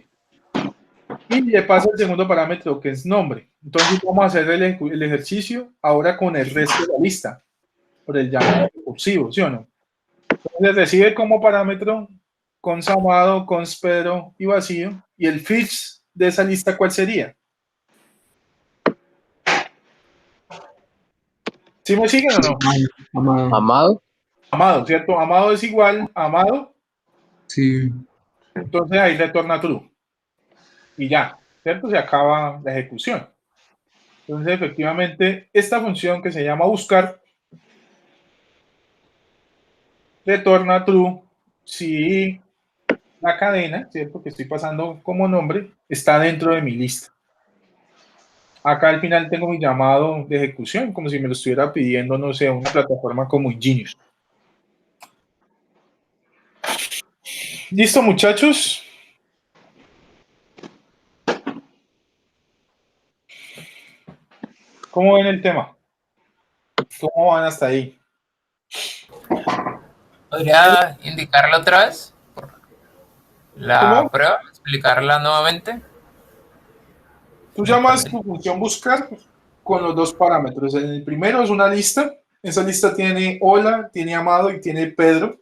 Y le pasa el segundo parámetro, que es nombre. Entonces vamos a hacer el ejercicio ahora con el resto de la lista, por el llamado recursivo, ¿sí o no? Entonces recibe como parámetro cons amado, cons Pedro y vacío. ¿Y el fix de esa lista cuál sería? ¿Sí me siguen o no? Amado. Amado. Amado, ¿cierto? Amado es igual a amado, Sí. entonces ahí retorna true. Y ya, ¿cierto? Se acaba la ejecución. Entonces, efectivamente, esta función que se llama buscar retorna true si la cadena, ¿cierto? Que estoy pasando como nombre, está dentro de mi lista. Acá al final tengo mi llamado de ejecución, como si me lo estuviera pidiendo, no sé, una plataforma como Ingenious. ¿Listo, muchachos? ¿Cómo ven el tema? ¿Cómo van hasta ahí? ¿Podría indicarla otra vez? La ¿Cómo? prueba, explicarla nuevamente. Tú llamas tu función buscar con los dos parámetros. El primero es una lista. Esa lista tiene hola, tiene amado y tiene Pedro.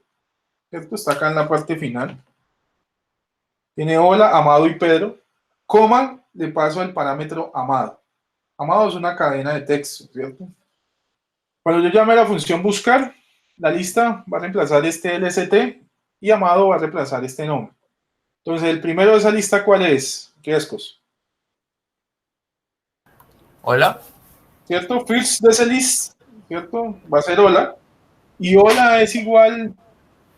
¿Cierto? Está acá en la parte final. Tiene hola, amado y Pedro. Coma, le paso el parámetro amado. Amado es una cadena de texto, ¿cierto? Cuando yo llame a la función buscar, la lista va a reemplazar este LST y amado va a reemplazar este nombre. Entonces, el primero de esa lista, ¿cuál es? Riesgos. Hola. ¿Cierto? First de esa list, ¿cierto? Va a ser hola. Y hola es igual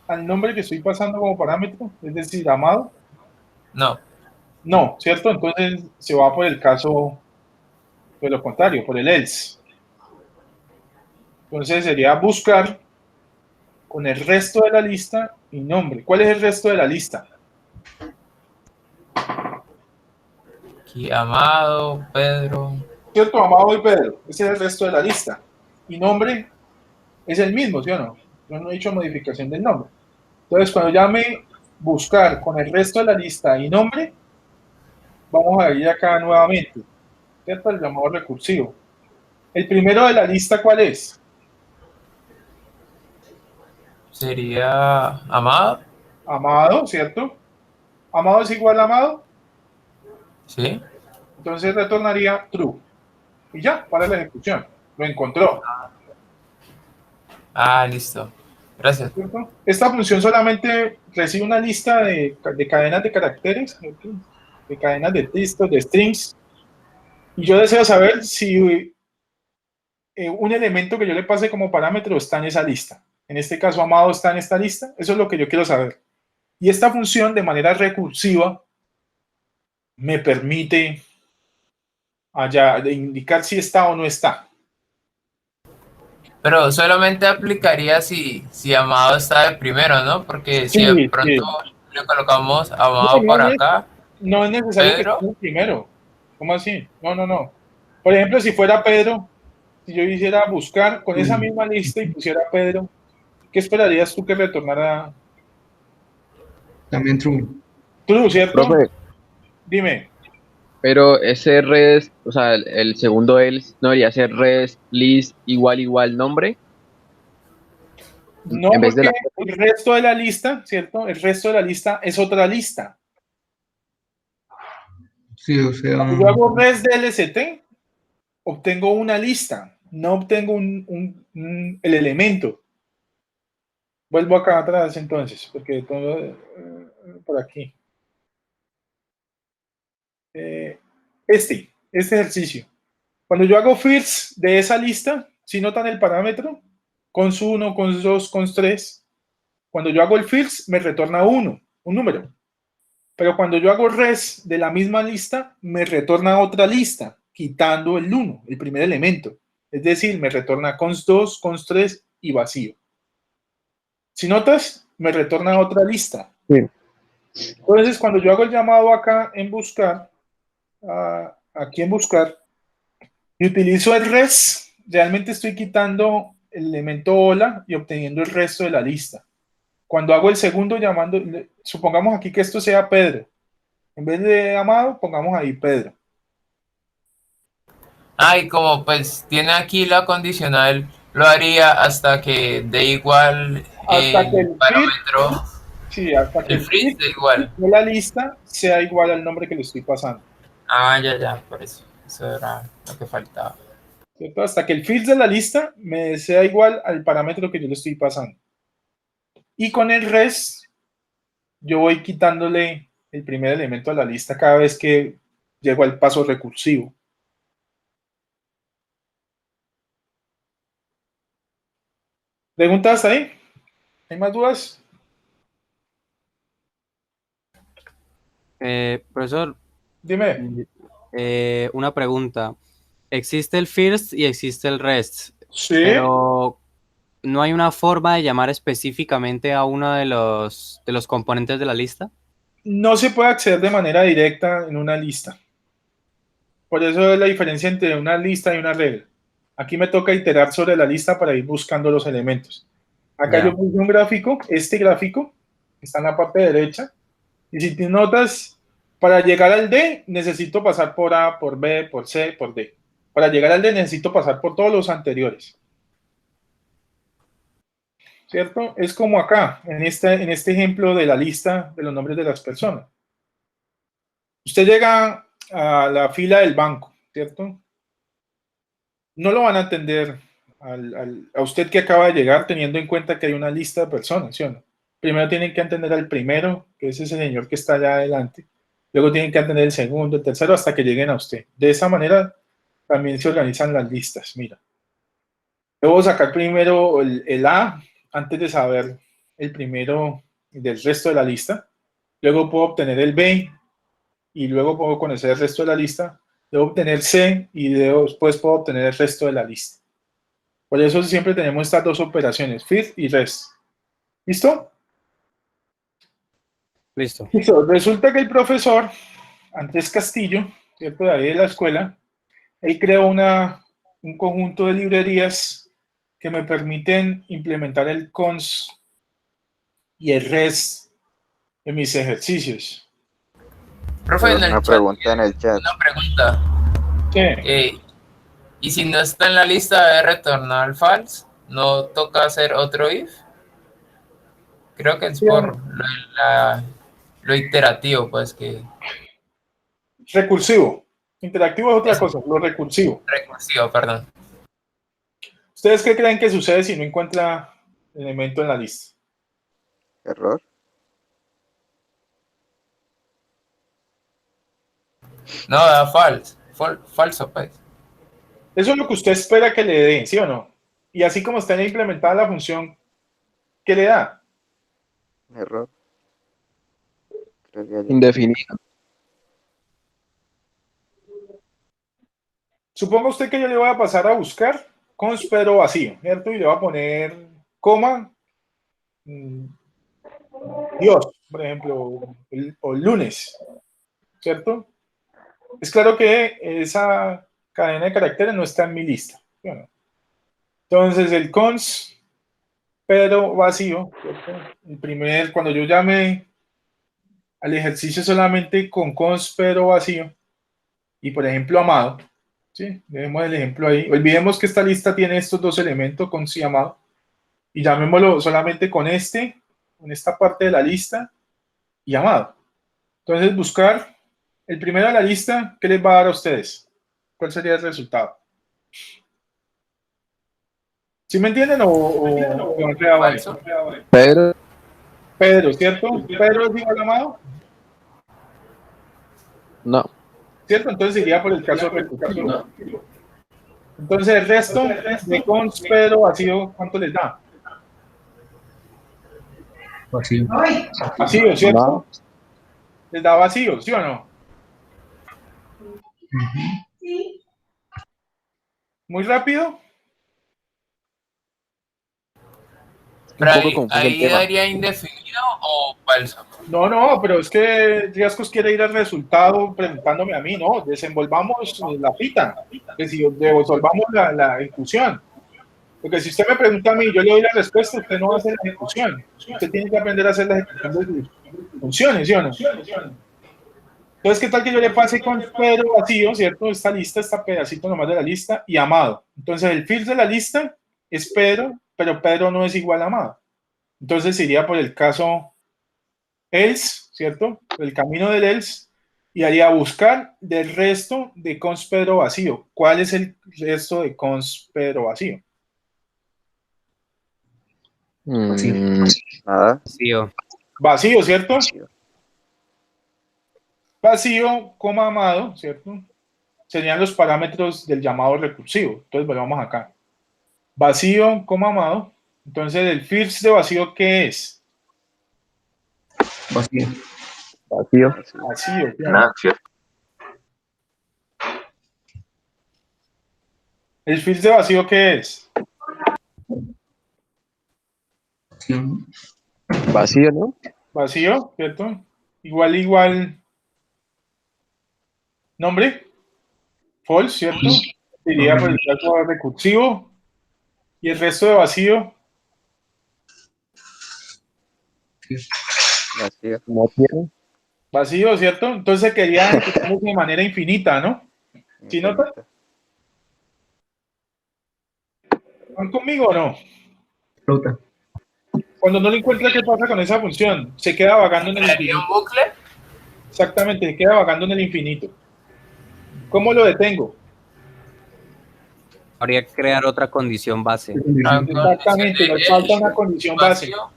al nombre que estoy pasando como parámetro, es decir, amado. No. No, ¿cierto? Entonces se va por el caso de lo contrario, por el else. Entonces sería buscar con el resto de la lista y nombre. ¿Cuál es el resto de la lista? Aquí Amado, Pedro. ¿Cierto? Amado y Pedro. Ese es el resto de la lista. Y nombre es el mismo, ¿sí o no? Yo no he hecho modificación del nombre. Entonces, cuando llame buscar con el resto de la lista y nombre, vamos a ir acá nuevamente, ¿cierto? El llamado recursivo. El primero de la lista, ¿cuál es? Sería Amado, Amado, ¿cierto? Amado es igual a Amado, ¿sí? entonces retornaría true. Y ya, para la ejecución. Lo encontró, Ah, listo. Gracias. ¿cierto? Esta función solamente recibe una lista de cadenas de caracteres, de cadenas de texto, de strings. Y yo deseo saber si un elemento que yo le pase como parámetro está en esa lista. En este caso, Amado está en esta lista. Eso es lo que yo quiero saber. Y esta función, de manera recursiva, me permite de indicar si está o no está. Pero solamente aplicaría si Amado está de primero, ¿no? Porque si de Sí, pronto sí. le colocamos No, Amado por acá, no es necesario que Pedro. esté primero. ¿Cómo así? No, no, no. Por ejemplo, si fuera Pedro, si yo hiciera buscar con esa misma lista y pusiera Pedro, ¿qué esperarías tú que retornara? También true. True, ¿cierto? Profe, Dime. pero ese rest, o sea, el segundo else no debería ser rest list igual nombre No, en vez de porque la. el resto de la lista, ¿cierto? El resto de la lista es otra lista. Sí, o sea, Cuando yo hago res de LST, obtengo una lista, no obtengo el elemento. Vuelvo acá atrás entonces, porque todo por aquí. Este ejercicio. Cuando yo hago first de esa lista, si notan el parámetro, cons 1, cons 2, cons 3, cuando yo hago el first me retorna 1, un número. Pero cuando yo hago res de la misma lista, me retorna otra lista, quitando el 1, el primer elemento. Es decir, me retorna cons 2, cons 3 y vacío. Si notas, me retorna otra lista. Sí. Entonces, cuando yo hago el llamado acá en buscar, aquí en buscar, y utilizo el res, realmente estoy quitando el elemento hola y obteniendo el resto de la lista. Cuando hago el segundo llamando, supongamos aquí que esto sea Pedro. En vez de Amado, pongamos ahí Pedro. Ah, y como pues tiene aquí la condicional, lo haría hasta que dé igual Hasta que el el feed, parámetro, sí, hasta que el el feed freeze dé igual. de la lista sea igual al nombre que le estoy pasando. Ah, ya, por eso. Eso era lo que faltaba. ¿Cierto? Hasta que el feed de la lista me sea igual al parámetro que yo le estoy pasando. Y con el res, yo voy quitándole el primer elemento a la lista cada vez que llego al paso recursivo. ¿Preguntas ahí? ¿Hay más dudas? Profesor, Dime. una pregunta. Existe el first y existe el rest, Sí. pero ¿no hay una forma de llamar específicamente a uno de los componentes de la lista? No se puede acceder de manera directa en una lista. Por eso es la diferencia entre una lista y una regla. Aquí me toca iterar sobre la lista para ir buscando los elementos. Acá Ya. yo puse un gráfico, este gráfico, que está en la parte derecha, y si te notas, para llegar al D necesito pasar por A, por B, por C, por D. Para llegar al D necesito pasar por todos los anteriores. ¿Cierto? Es como acá, en este ejemplo de la lista de los nombres de las personas. Usted llega a la fila del banco, ¿cierto? No lo van a atender a usted que acaba de llegar teniendo en cuenta que hay una lista de personas, ¿sí o no? Primero tienen que atender al primero, que es ese señor que está allá adelante. Luego tienen que atender el segundo, el tercero, hasta que lleguen a usted. De esa manera también se organizan las listas. Mira, debo sacar primero el A antes de saber el primero del resto de la lista. Luego puedo obtener el B y luego puedo conocer el resto de la lista. Debo obtener C y después puedo obtener el resto de la lista. Por eso siempre tenemos estas dos operaciones, feed y rest. ¿Listo? Listo. Listo. Resulta que el profesor Andrés Castillo, ¿cierto? De ahí de la escuela, él creó un conjunto de librerías que me permiten implementar el cons y el rest en mis ejercicios. Profe, en el Una chat, pregunta en el chat. una pregunta. Sí. ¿Y si no está en la lista de retornar false, no toca hacer otro if? Creo que es por lo iterativo, pues que Recursivo. Interactivo es otra es cosa, lo recursivo. recursivo, perdón. ¿Ustedes qué creen que sucede si no encuentra elemento en la lista? Error. No, da false. Falso, pues. Eso es lo que usted espera que le dé, ¿sí o no? Y así como está implementada la función, ¿qué le da? Error. Creo que ya- Indefinido. Suponga usted que yo le voy a pasar a buscar const pero vacío, ¿cierto? Y le voy a poner coma, Dios, por ejemplo, o lunes, ¿cierto? Es claro que esa cadena de caracteres no está en mi lista. ¿Sí o no? Entonces el const pero vacío, ¿cierto? Cuando yo llame al ejercicio solamente con const pero vacío y por ejemplo amado, ¿sí? Dejemos el ejemplo ahí. Olvidemos que esta lista tiene estos dos elementos, const y amado, y llamémoslo solamente con esta parte de la lista y amado. Entonces buscar el primero de la lista, ¿qué les va a dar a ustedes? ¿Cuál sería el resultado? ¿Sí me entienden o me han quedado ahí? Falso. Pedro, Pedro, ¿cierto? Pedro es igual a amado, no. ¿cierto? Entonces iría por el caso recursivo. Entonces el resto de const pero vacío, ¿cuánto les da? Vacío. Vacío, ¿cierto? No. Les da vacío, ¿sí o no? Muy rápido. Un poco confuso el Ahí tema. daría indefinido o falso. No, pero es que Riascos quiere ir al resultado preguntándome a mí, no, desenvolvamos la pita, que si resolvamos la ejecución. Porque si usted me pregunta a mí y yo le doy la respuesta, usted no va a hacer la ejecución. Usted tiene que aprender a hacer la ejecución de sus funciones, ¿sí o no? Entonces, ¿qué tal que yo le pase con Pedro vacío, ¿cierto? Esta lista, está pedacito nomás de la lista, y amado. Entonces, el field de la lista es Pedro, pero Pedro no es igual a amado. Entonces, iría por el caso else, ¿cierto? El camino del else, y haría buscar del resto de const Pedro vacío. ¿Cuál es el resto de const Pedro vacío? Nada. Vacío. Vacío, ¿cierto? Vacío. Vacío, coma amado, ¿cierto? Serían los parámetros del llamado recursivo. Entonces, volvamos acá. Vacío, coma amado. Entonces, el first de vacío, ¿qué es? Vacío. Vacío. Vacío, ¿sí? Nada, ¿cierto? ¿El first de vacío qué es? Vacío. Vacío, ¿no? Vacío, ¿cierto? Igual. Nombre. False, ¿cierto? Iría por el caso recursivo. Y el resto de vacío. Vacío. No tiene. Vacío, ¿cierto? Entonces quería ejecutarlo de manera infinita, ¿no? ¿Sí nota? ¿Van conmigo o no? Flota. Cuando no le encuentra, ¿qué pasa con esa función? Se queda vagando en el ¿Haría un infinito. bucle? Exactamente, se queda vagando en el infinito. ¿Cómo lo detengo? Habría que crear otra condición base. Exactamente, nos falta una condición base. Vacío.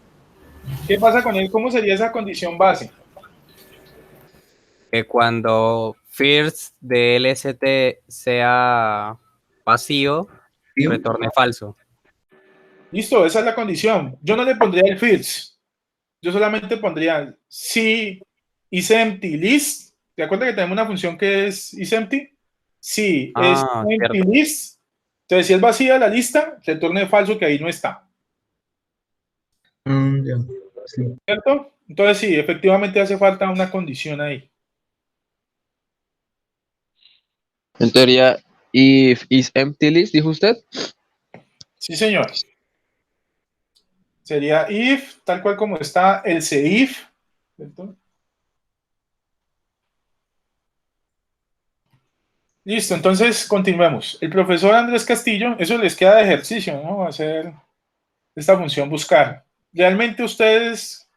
¿Qué pasa con él? ¿Cómo sería esa condición base? Que cuando first de LST sea vacío, Vacío. retorne falso. Listo, esa es la condición. Yo no le pondría el first. Yo solamente pondría si is empty list. ¿Te acuerdas que tenemos una función que es is empty? Si es empty Cierto. list. Entonces, si es vacía la lista, retorne falso que ahí no está. Ya. Sí. ¿Cierto? Entonces, sí, efectivamente hace falta una condición ahí. En teoría, if is empty list, dijo usted. Sí, señor. Sería if, tal cual como está, else if, ¿cierto? Listo, entonces continuemos. El profesor Andrés Castillo, eso les queda de ejercicio, ¿no? Hacer esta función buscar. Realmente ustedes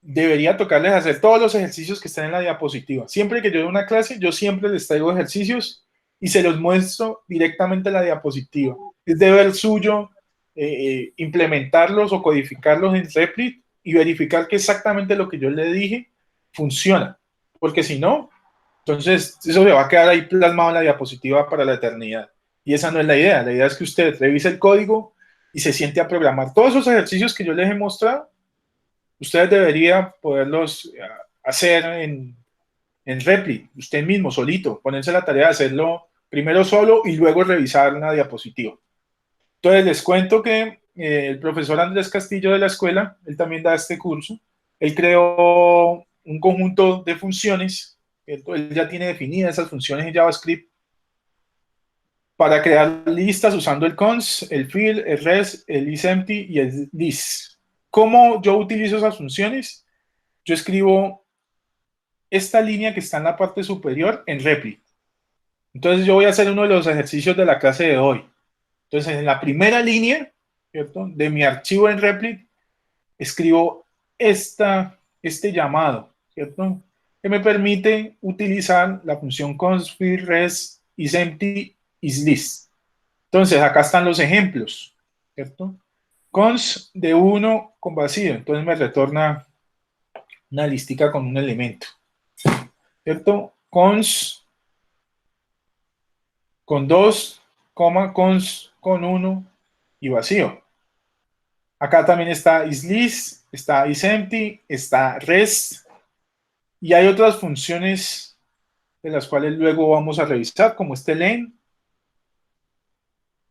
debería tocarles hacer todos los ejercicios que están en la diapositiva. Siempre que yo doy una clase, yo siempre les traigo ejercicios y se los muestro directamente en la diapositiva. Es deber suyo implementarlos o codificarlos en Replit y verificar que exactamente lo que yo le dije funciona. Porque si no, entonces eso se va a quedar ahí plasmado en la diapositiva para la eternidad. Y esa no es la idea. La idea es que usted revise el código y se siente a programar. Todos esos ejercicios que yo les he mostrado, ustedes deberían poderlos hacer en Replit, usted mismo, solito, ponerse la tarea de hacerlo primero solo y luego revisar una diapositiva. Entonces les cuento que el profesor Andrés Castillo de la escuela, él también da este curso, él creó un conjunto de funciones, él ya tiene definidas esas funciones en JavaScript para crear listas usando el cons, el fill, el res, el isEmpty y el list. ¿Cómo yo utilizo esas funciones? Yo escribo esta línea que está en la parte superior en Replit. Entonces yo voy a hacer uno de los ejercicios de la clase de hoy. Entonces en la primera línea, ¿cierto?, de mi archivo en Replit, escribo este llamado, ¿cierto?, que me permite utilizar la función const, fill, res, isEmpty, isList. Entonces acá están los ejemplos, ¿cierto? Const de 1 con vacío, entonces me retorna una listica con un elemento, ¿cierto? Const con 2, const con 1 y vacío. Acá también está isList, está isEmpty, está rest, y hay otras funciones de las cuales luego vamos a revisar, como este len.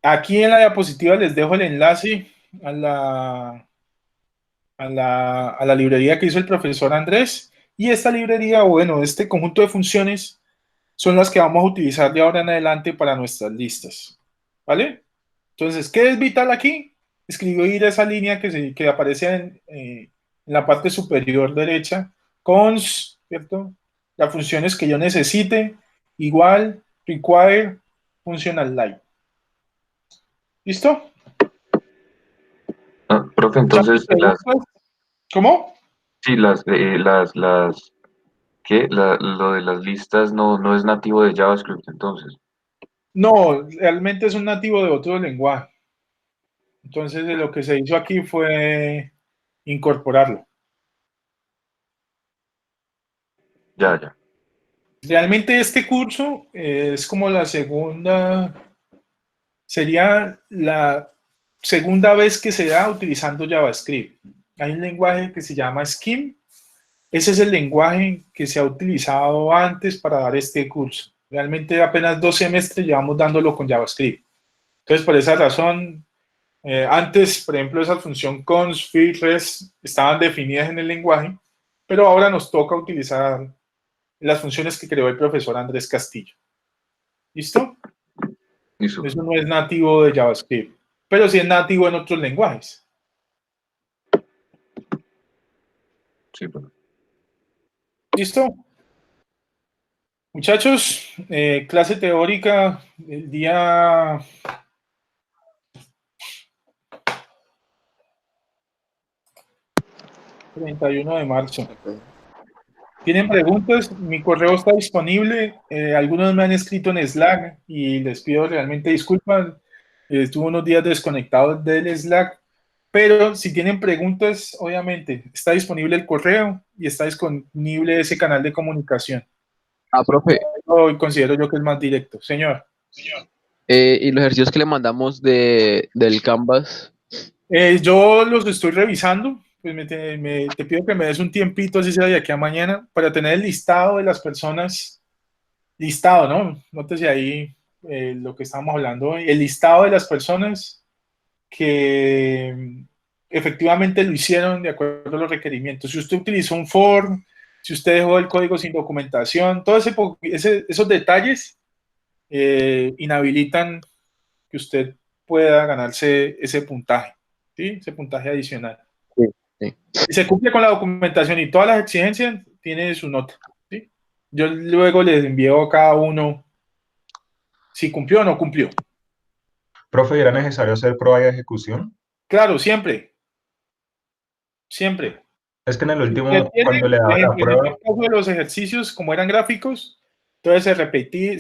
Aquí en la diapositiva les dejo el enlace a la librería que hizo el profesor Andrés, y esta librería, bueno, este conjunto de funciones son las que vamos a utilizar de ahora en adelante para nuestras listas, ¿vale? Entonces, ¿qué es vital aquí? Escribir esa línea que aparece en la parte superior derecha, const, ¿cierto? Las funciones que yo necesite, igual, require, functional line. ¿Listo? Profe, entonces, ¿Cómo? sí, ¿qué? Lo de las listas no es nativo de JavaScript, entonces. No, realmente es un nativo de otro lenguaje. Entonces, lo que se hizo aquí fue incorporarlo. Ya. Realmente este curso es como sería la segunda vez que se da utilizando JavaScript. Hay un lenguaje que se llama Scheme. Ese es el lenguaje que se ha utilizado antes para dar este curso. Realmente apenas 2 semestres llevamos dándolo con JavaScript. Entonces, por esa razón, antes, por ejemplo, esa función const, fill, res estaban definidas en el lenguaje, pero ahora nos toca utilizar las funciones que creó el profesor Andrés Castillo. ¿Listo? Listo. Eso no es nativo de JavaScript, pero sí es nativo en otros lenguajes. Sí, profe. ¿Listo? Muchachos, clase teórica el día 31 de marzo. Ok. ¿Tienen preguntas? Mi correo está disponible. Algunos me han escrito en Slack y les pido realmente disculpas. Estuve unos días desconectado del Slack, pero si tienen preguntas, obviamente, está disponible el correo y está disponible ese canal de comunicación. Profe, Hoy considero yo que es más directo. Señor. y los ejercicios que le mandamos del Canvas, Yo los estoy revisando. Pues te pido que me des un tiempito, así sea de aquí a mañana, para tener el listado de las personas. Listado, ¿no? Nótese ahí lo que estábamos hablando hoy. El listado de las personas que efectivamente lo hicieron de acuerdo a los requerimientos. Si usted utilizó un form, si usted dejó el código sin documentación, todos esos detalles inhabilitan que usted pueda ganarse ese puntaje, ¿sí? Ese puntaje adicional. sí. Si se cumple con la documentación y todas las exigencias, tiene su nota, ¿sí? Yo luego les envío a cada uno si cumplió o no cumplió. Profe, ¿era necesario hacer prueba de ejecución? Claro, siempre, siempre. Es que en el Si usted último, cuando tiene, le por daba la ejemplo, en prueba, este caso de los ejercicios, como eran gráficos, entonces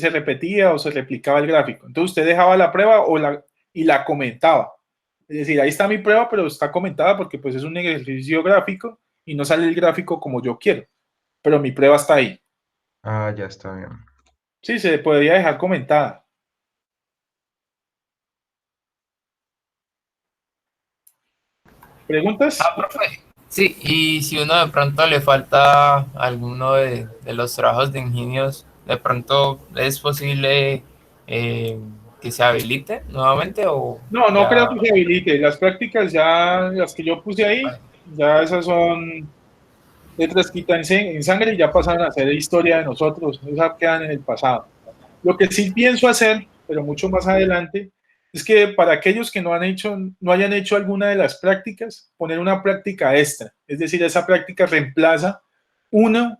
se repetía o se replicaba el gráfico. Entonces usted dejaba la prueba y la comentaba. Es decir, ahí está mi prueba, pero está comentada porque pues es un ejercicio gráfico y no sale el gráfico como yo quiero, pero mi prueba está ahí. ah, ya está bien. Sí, se podría dejar comentada. ¿Preguntas? Profe, sí, y si uno de pronto le falta alguno de los trabajos de ingenios, de pronto es posible que se habilite nuevamente o No, no creo ya. que se habilite. Las prácticas ya, las que yo puse ahí, ya esas son letras quitas en sangre y ya pasaron a ser historia de nosotros. Esas quedan en el pasado. Lo que sí pienso hacer, pero mucho más adelante, es que para aquellos que no hayan hecho alguna de las prácticas, poner una práctica extra. Es decir, esa práctica reemplaza una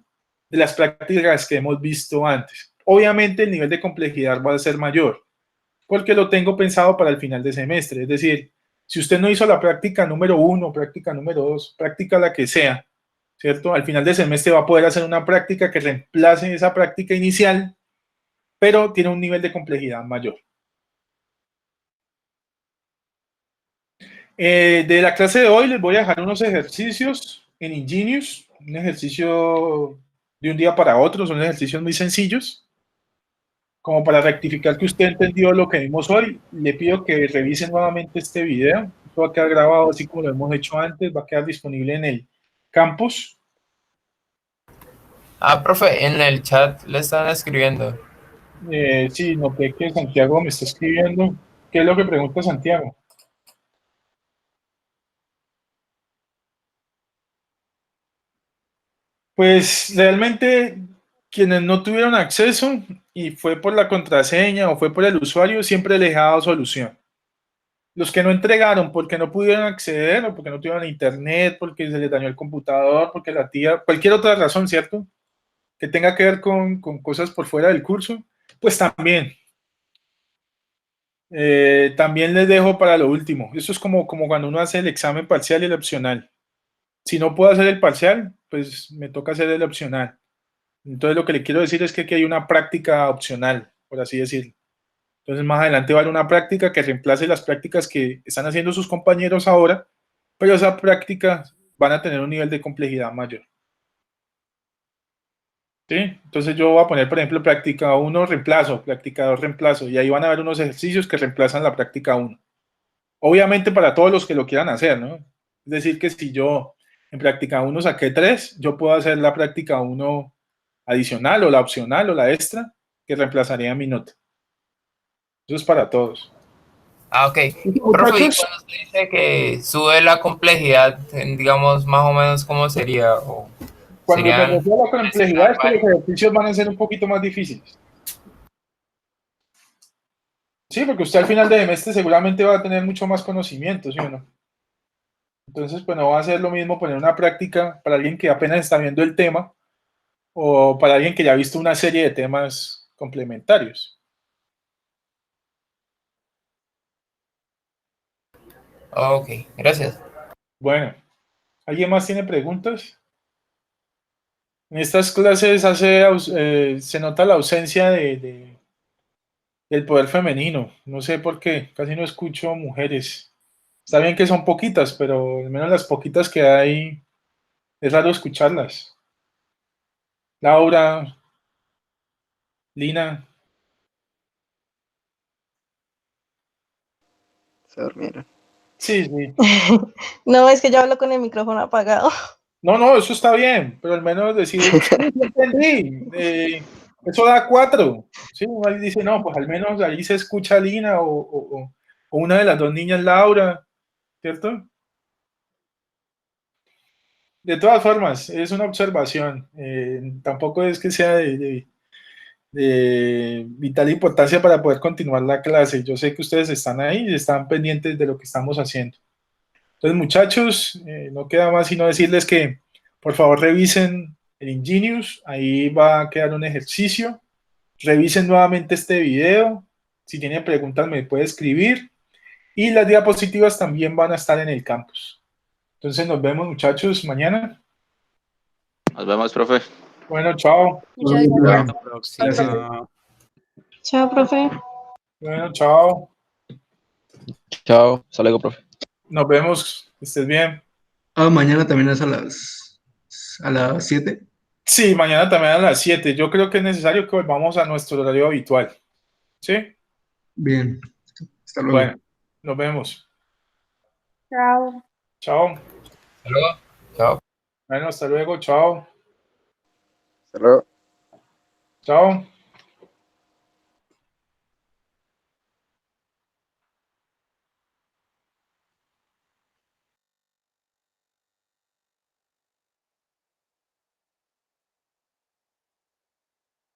de las prácticas que hemos visto antes. Obviamente el nivel de complejidad va a ser mayor, porque lo tengo pensado para el final de semestre. Es decir, si usted no hizo la práctica número 1, práctica número 2, práctica la que sea, ¿cierto? Al final de semestre va a poder hacer una práctica que reemplace esa práctica inicial, pero tiene un nivel de complejidad mayor. De la clase de hoy les voy a dejar unos ejercicios en Ingenious, un ejercicio de un día para otro, son ejercicios muy sencillos. Como para rectificar que usted entendió lo que vimos hoy, le pido que revise nuevamente este video. Esto va a quedar grabado así como lo hemos hecho antes, va a quedar disponible en el campus. Profe, en el chat le están escribiendo. Sí, noté que Santiago me está escribiendo. ¿Qué es lo que pregunta Santiago? Pues realmente quienes no tuvieron acceso y fue por la contraseña o fue por el usuario, siempre les he dado solución. Los que no entregaron porque no pudieron acceder o porque no tuvieron internet, porque se les dañó el computador, porque la tía, cualquier otra razón, ¿cierto? Que tenga que ver con cosas por fuera del curso, pues también. También les dejo para lo último. Eso es como cuando uno hace el examen parcial y el opcional. Si no puedo hacer el parcial, pues me toca hacer el opcional. Entonces lo que le quiero decir es que aquí hay una práctica opcional, por así decirlo. Entonces más adelante va a haber una práctica que reemplace las prácticas que están haciendo sus compañeros ahora, pero esas prácticas van a tener un nivel de complejidad mayor. ¿Sí? Entonces yo voy a poner, por ejemplo, práctica 1 reemplazo, práctica 2 reemplazo, y ahí van a haber unos ejercicios que reemplazan la práctica 1. Obviamente para todos los que lo quieran hacer, ¿no? Es decir, que si yo en práctica 1 saqué 3, yo puedo hacer la práctica 1 adicional o la opcional o la extra que reemplazaría mi nota. Eso es para todos. Ok. Profe, y cuando usted dice que sube la complejidad, digamos, más o menos, ¿cómo sería? ¿O Cuando me serían refiero a la complejidad es que los ejercicios van a ser un poquito más difíciles. Sí, porque usted al final de semestre seguramente va a tener mucho más conocimiento, ¿sí o no? Entonces, pues no va a ser lo mismo poner una práctica para alguien que apenas está viendo el tema o para alguien que ya ha visto una serie de temas complementarios. Ok, gracias. Bueno, ¿alguien más tiene preguntas? En estas clases se nota la ausencia del poder femenino. No sé por qué, casi no escucho mujeres. Está bien que son poquitas, pero al menos las poquitas que hay, es raro escucharlas. Laura, Lina. Se durmieron. Sí, sí. No, es que yo hablo con el micrófono apagado. No, eso está bien, pero al menos decir, sí, entendí, eso da 4. Sí, uno ahí dice, no, pues al menos ahí se escucha a Lina o una de las dos niñas, Laura, ¿cierto? De todas formas, es una observación. Tampoco es que sea de vital importancia para poder continuar la clase. Yo sé que ustedes están ahí y están pendientes de lo que estamos haciendo. Entonces, muchachos, no queda más sino decirles que por favor revisen el Ingenious, ahí va a quedar un ejercicio. Revisen nuevamente este video. Si tienen preguntas me puede escribir. Y las diapositivas también van a estar en el campus. Entonces nos vemos, muchachos, mañana. Nos vemos, profe. Bueno, chao. Muchas Chao. gracias. Hasta la próxima. Gracias. Chao, profe. Bueno, chao. Chao, hasta luego, profe. Nos vemos. Que estés bien. Ah, mañana también es a las 7. Sí, mañana también a las 7. Yo creo que es necesario que volvamos a nuestro horario habitual. ¿Sí? Bien. Hasta luego. Bueno, nos vemos. Chao. Chao. Hasta luego. Chao. Bueno, hasta luego. Chao. Hasta luego. Chao.